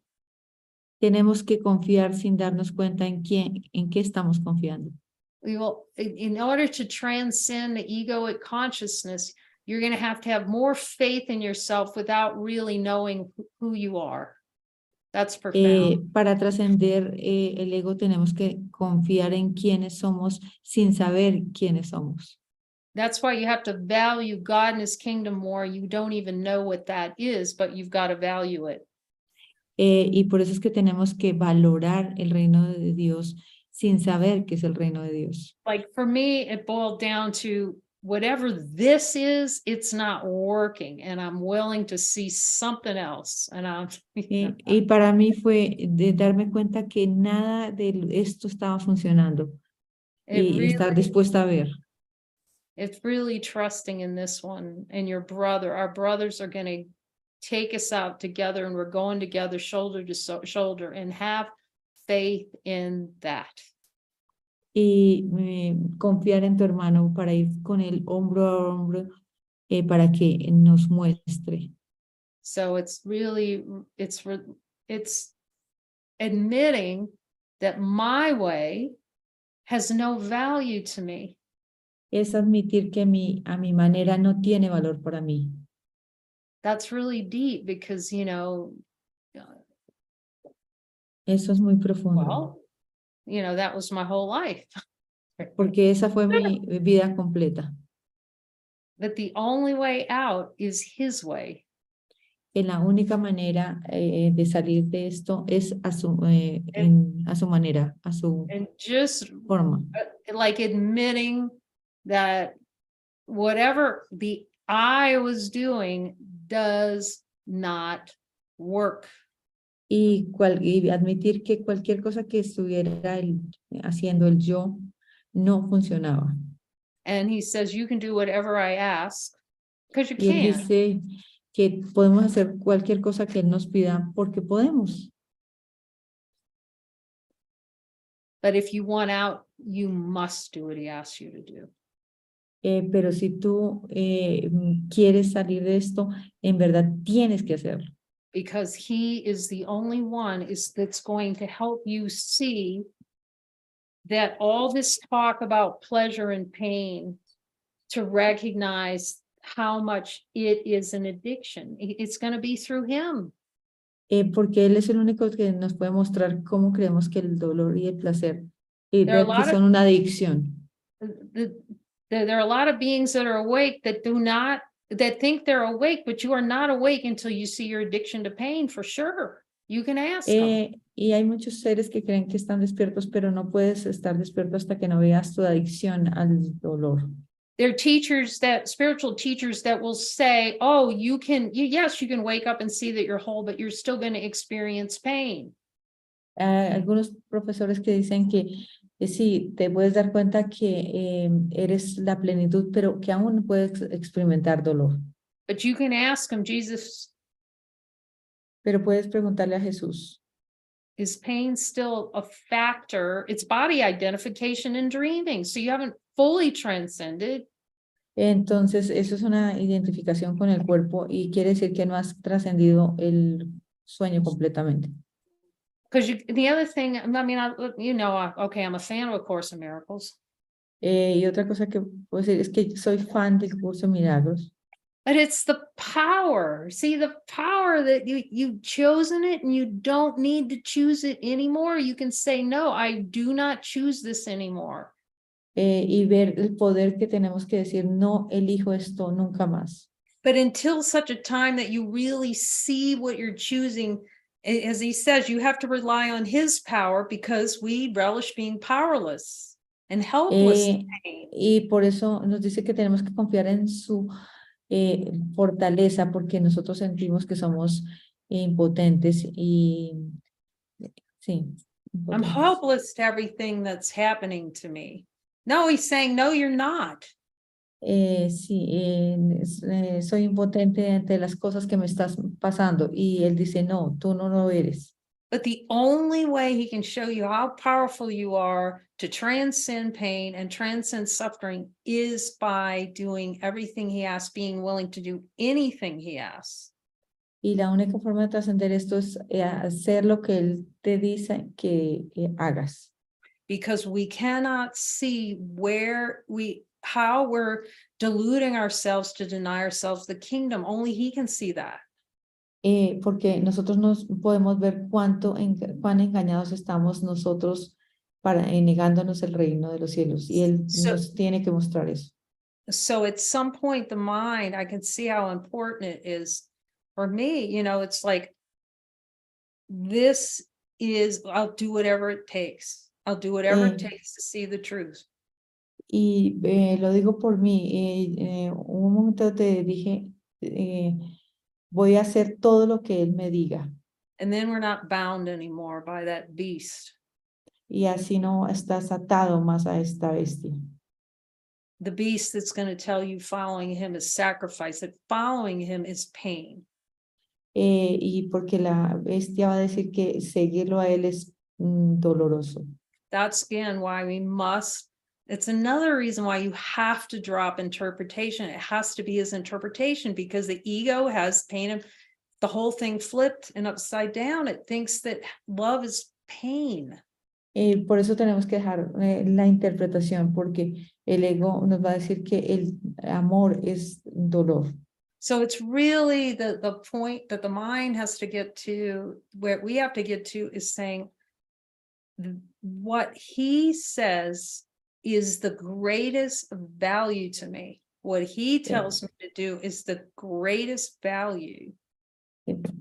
Tenemos que confiar sin darnos cuenta en qué estamos confiando. We will, in order to transcend the egoic consciousness, you're going to have more faith in yourself without really knowing who you are. That's profound. Para trascender el ego tenemos que confiar en quiénes somos sin saber quiénes somos. That's why you have to value God and his kingdom more. You don't even know what that is, but you've got to value it. Y por eso es que tenemos que valorar el reino de Dios sin saber qué es el reino de Dios. Like for me, it boiled down to whatever this is, it's not working, and I'm willing to see something else. And I'm, Y para mí fue de darme cuenta que nada de esto estaba funcionando y estar dispuesta a ver. it's really trusting in this one and your brother. Our brothers are going to take us out together, and we're going together shoulder to shoulder, and have faith in that. Y confiar en tu hermano para ir con él hombro a hombro para que nos muestre. So it's really, it's admitting that my way has no value to me. Es admitir que a mi manera no tiene valor para mí. That's really deep because, Eso es muy profundo. well, that was my whole life. Porque esa fue mi vida completa. That the only way out is his way. Que la única manera de salir de esto es a su manera, a su And just forma. like admitting that whatever I was doing does not work. Y admitir que cualquier cosa que estuviera haciendo el yo no funcionaba. And he says, you can do whatever I ask, because you Y él can. dice que podemos hacer cualquier cosa que él nos pida porque podemos. But if you want out, you must do what he asks you to do. Pero si tú quieres salir de esto, en verdad tienes que hacerlo. Because he is the only one that's going to help you see that all this talk about pleasure and pain, to recognize how much it is an addiction. It's going to be through him. Porque él es el único que nos puede mostrar cómo creemos que el dolor y el placer There are a que lot son una adicción. There are a lot of beings that are awake that think they're awake, but you are not awake until you see your addiction to pain, for sure. You can ask them. Y hay muchos seres que creen que están despiertos, pero no puedes estar despierto hasta que no veas tu adicción al dolor. There are spiritual teachers that will say, oh, yes, you can wake up and see that you're whole, but you're still going to experience pain. Algunos profesores que dicen que sí, te puedes dar cuenta que eres la plenitud, pero que aún puedes experimentar dolor. But you can ask them, Jesus, pero puedes preguntarle a Jesús, is pain still a factor? It's body identification and dreaming. So you haven't fully transcended. entonces eso es una identificación con el cuerpo y quiere decir que no has trascendido el sueño completamente. Because the other thing, I mean, okay, I'm a fan of A Course in Miracles. Y otra cosa que puedo decir es que soy fan del curso de milagros. But it's the power. See, the power that you've chosen it, and you don't need to choose it anymore. You can say, no, I do not choose this anymore. Y ver el poder que tenemos que decir, no elijo esto nunca más. But until such a time that you really see what you're choosing, as he says, you have to rely on his power, because we relish being powerless and helpless in pain. Y por eso nos dice que tenemos que confiar en su fortaleza, porque nosotros sentimos que somos impotentes y sí. I'm Impotentes. helpless to everything that's happening to me. No, he's saying, no, you're not. Soy impotente ante las cosas que me estás pasando, y él dice, no, tú no lo eres. But the only way he can show you how powerful you are to transcend pain and transcend suffering is by doing everything he asks, being willing to do anything he asks. Y la única forma de trascender esto es hacer lo que él te dice que hagas. Because we cannot see how we're deluding ourselves to deny ourselves the kingdom. Only he can see that. Porque nosotros no podemos ver cuán engañados estamos nosotros negándonos el reino de los cielos, y él nos tiene que mostrar eso. So at some point, the mind, I can see how important it is for me. It's like, I'll do whatever it takes. I'll do whatever it takes to see the truth. Y lo digo por mí, un momento te dije, voy a hacer todo lo que él me diga. And then we're not bound anymore by that beast. Y así no estás atado más a esta bestia. The beast that's going to tell you following him is sacrifice, that following him is pain. Y porque la bestia va a decir que seguirlo a él es doloroso. That's again why we must, it's another reason why you have to drop interpretation. It has to be his interpretation because the ego has painted the whole thing flipped and upside down. It thinks that love is pain. Por eso tenemos que dejar la interpretación, porque el ego nos va a decir que el amor es dolor. So it's really the point that the mind has to get to, where we have to get to is saying, what he says is the greatest value to me. What he tells me to do is the greatest value.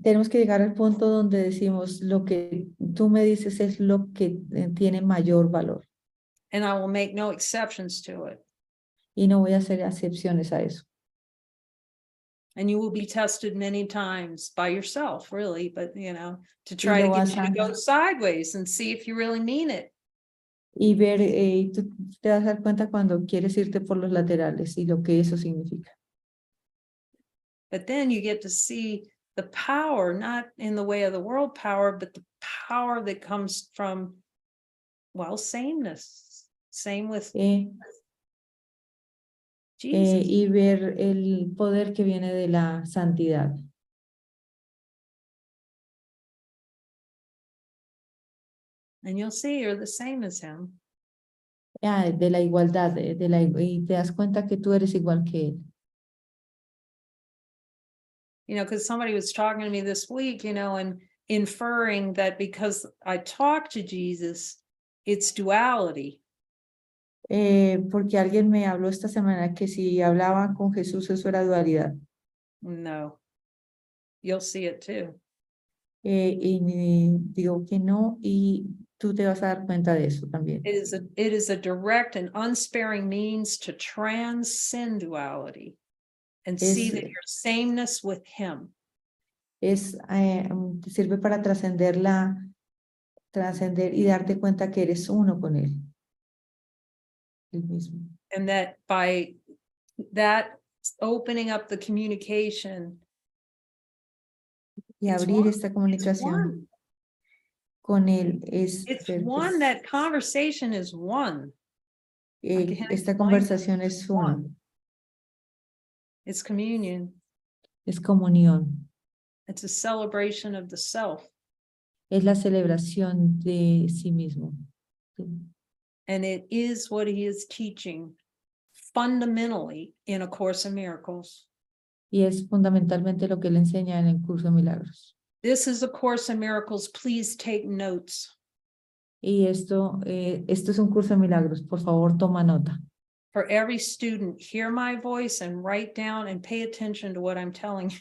Tenemos que llegar al punto donde decimos, lo que tú me dices es lo que tiene mayor valor. And I will make no exceptions to it. Y no voy a hacer excepciones a eso. And you will be tested many times by yourself, really, but to try to get you to go sideways and see if you really mean it. Y ver, tú te vas a dar cuenta cuando quieres irte por los laterales y lo que eso significa. But then you get to see the power, not in the way of the world power, but the power that comes from, well, sameness. Same with Jesus. Y ver el poder que viene de la santidad. And you'll see you're the same as him. De la igualdad, y te das cuenta que tú eres igual que él. Because somebody was talking to me this week, and inferring that because I talk to Jesus, it's duality. Porque alguien me habló esta semana que si hablaba con Jesús eso era dualidad. No, you'll see it too. Y digo que no, y tú te vas a dar cuenta de eso también. It is a direct and unsparing means to transcend duality and see that your sameness with him. Sirve para trascender y darte cuenta que eres uno con él. El mismo. And that by that opening up the communication, y abrir esta comunicación con él es one. That conversation is one. Esta conversación es uno. It's communion. Es comunión. It's a celebration of the self. Es la celebración de sí mismo. And it is what he is teaching fundamentally in A Course in Miracles. Y es fundamentalmente lo que él enseña en el curso de milagros. This is A Course in Miracles. Please take notes. Y esto es un curso de milagros. Por favor, toma nota. For every student, hear my voice and write down and pay attention to what I'm telling you.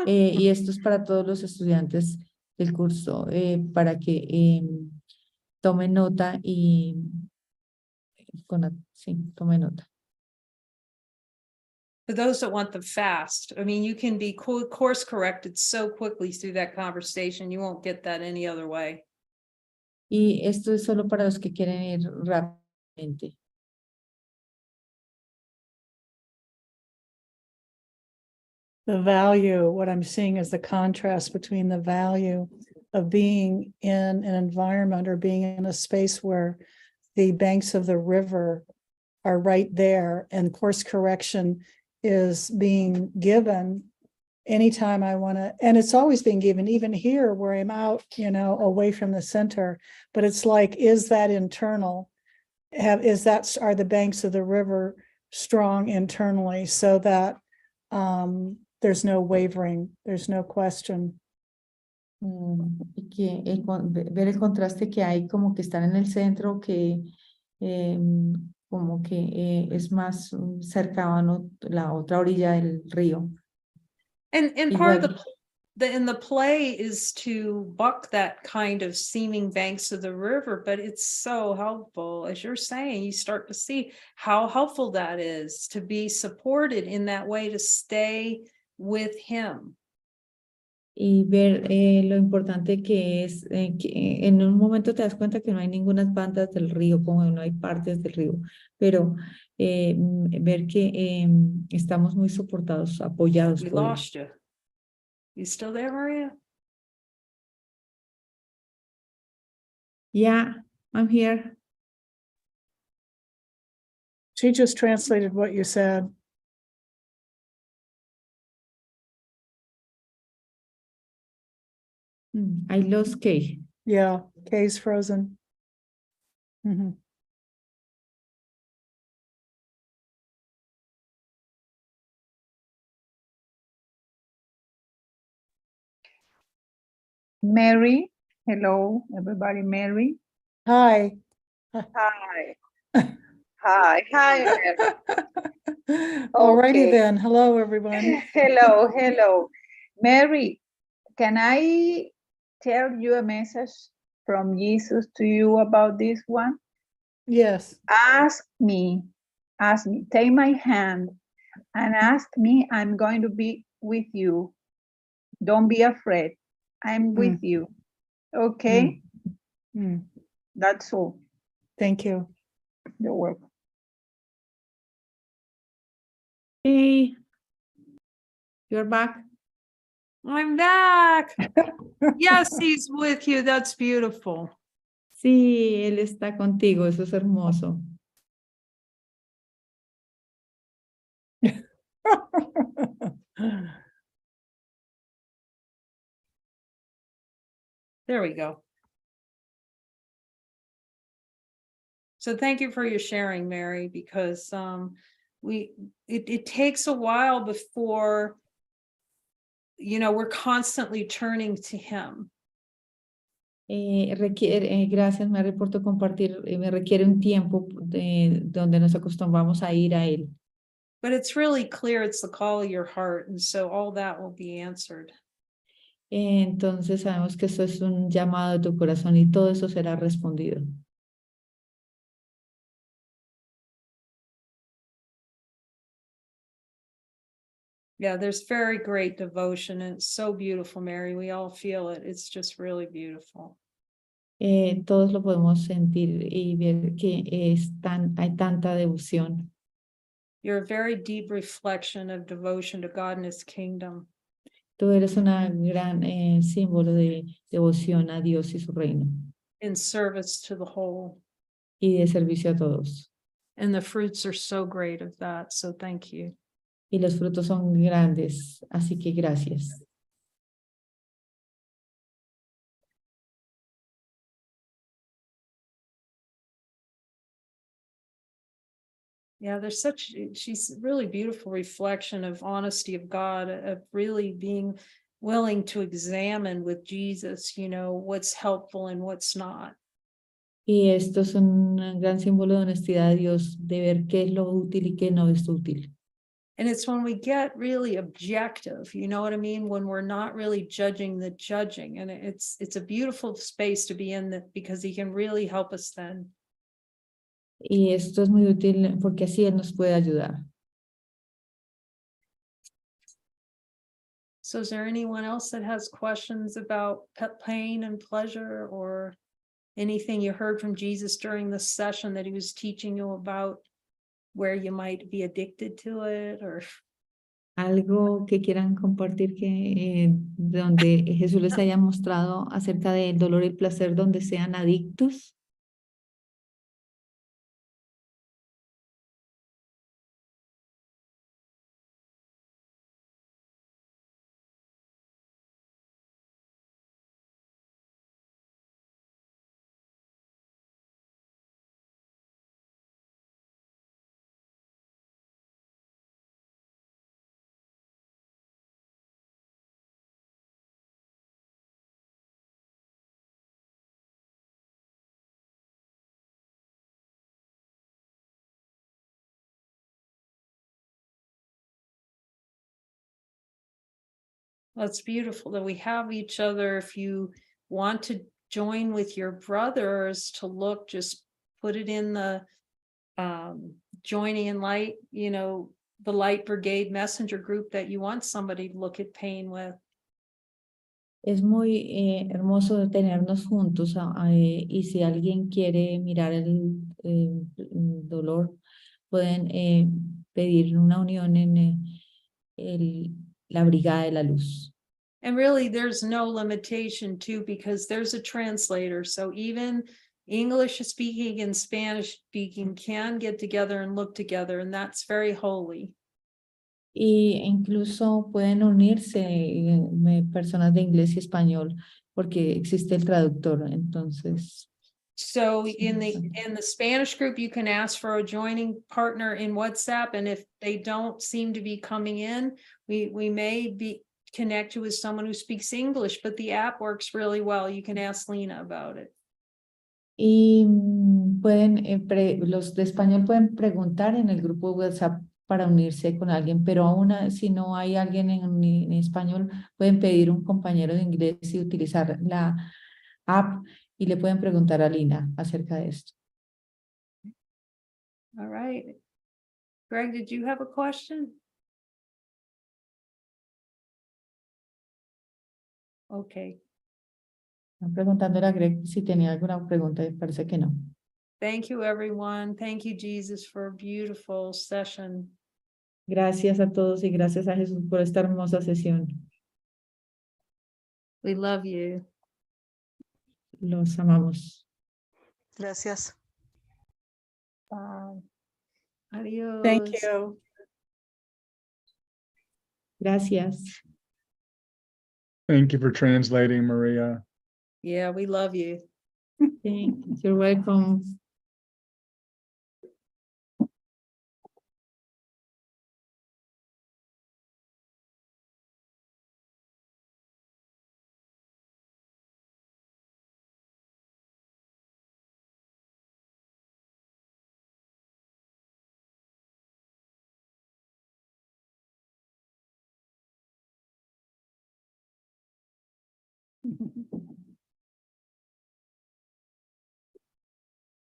Y esto es para todos los estudiantes del curso, para que tomen nota y tomen nota. For those that want them fast, I mean, you can be course corrected so quickly through that conversation. You won't get that any other way. Y esto es solo para los que quieren ir rápidamente. The value, what I'm seeing is the contrast between the value of being in an environment or being in a space where the banks of the river are right there and course correction is being given anytime I want to, and it's always being given, even here where I'm out, away from the center. But it's like, is that internal? Are the banks of the river strong internally so that there's no wavering, there's no question. Ver el contraste que hay, como que están en el centro, que como que es más cercano la otra orilla del río. And part of the play is to buck that kind of seeming banks of the river, but it's so helpful. As you're saying, you start to see how helpful that is to be supported in that way, to stay with him. Y ver lo importante que es que en un momento te das cuenta que no hay ninguna bandas del río, como no hay partes del río, pero ver que estamos muy soportados, apoyados We por él. lost you. You still there, Maria? Yeah, I'm here. She just translated what you said. I lost Kay. Yeah, Kay's frozen. Mhm. Mary, hello, everybody. Mary, Hi. hi. Hi, hi. Alrighty Okay. then. Hello, everyone. Hello, hello. Mary, can I tell you a message from Jesus to you about this one? Yes. Ask me, take my hand and ask me. I'm going to be with you. Don't be afraid. I'm with you. Okay, Mm, that's all. Thank you. You're welcome. Hey, you're back. I'm back. Yes, he's with you. That's beautiful. Sí, él está contigo, eso es hermoso. There we go. So thank you for your sharing, Mary, because it takes a while before, we're constantly turning to him. Gracias, Mary, por tu compartir. Me requiere un tiempo donde nos acostumbramos a ir a él. But it's really clear it's the call of your heart, and so all that will be answered. Entonces sabemos que eso es un llamado de tu corazón y todo eso será respondido. Yeah, there's very great devotion, and it's so beautiful, Mary. We all feel it. It's just really beautiful. Todos lo podemos sentir y ver que hay tanta devoción. You're a very deep reflection of devotion to God and his kingdom. Tú eres una gran símbolo de devoción a Dios y su reino In service to the whole. y de servicio a todos. And the fruits are so great of that, so thank you. Y los frutos son grandes, así que gracias. Yeah, she's a really beautiful reflection of honesty of God, of really being willing to examine with Jesus, what's helpful and what's not. Y esto es un gran símbolo de honestidad de Dios, de ver qué es lo útil y qué no es útil. And it's when we get really objective, you know what I mean? When we're not really judging the judging. And it's a beautiful space to be in, because he can really help us then. Y esto es muy útil porque así Él nos puede ayudar. So is there anyone else that has questions about pain and pleasure, or anything you heard from Jesus during the session that he was teaching you about, where you might be addicted to it, or Algo que quieran compartir donde Jesús les haya mostrado acerca del dolor y el placer donde sean adictos. That's beautiful that we have each other. If you want to join with your brothers to look, just put it in the joining in light, the Light Brigade messenger group that you want somebody to look at pain with. Es muy hermoso tenernos juntos y si alguien quiere mirar el dolor, pueden pedir una unión en la Brigada de la Luz. And really, there's no limitation too, because there's a translator. So even English speaking and Spanish speaking can get together and look together, and that's very holy. Y incluso pueden unirse personas de inglés y español porque existe el traductor. Entonces, So in the Spanish group, you can ask for a joining partner in WhatsApp, and if they don't seem to be coming in, we may be connected with someone who speaks English, but the app works really well. You can ask Lena about it. y pueden, los de español pueden preguntar en el grupo de WhatsApp para unirse con alguien, pero aún si no hay alguien en español, pueden pedir un compañero de inglés y utilizar la app y le pueden preguntar a Lina acerca de esto. All right. Greg, did you have a question? Okay. Están preguntándole a Greg si tenía alguna pregunta y parece que no. Thank you, everyone. Thank you, Jesus, for a beautiful session. Gracias a todos y gracias a Jesús por esta hermosa sesión. We love you. Los amamos. Gracias. Bye. Adios. Thank you. Gracias. Thank you for translating, Maria. Yeah, we love you. Thank you. You're welcome.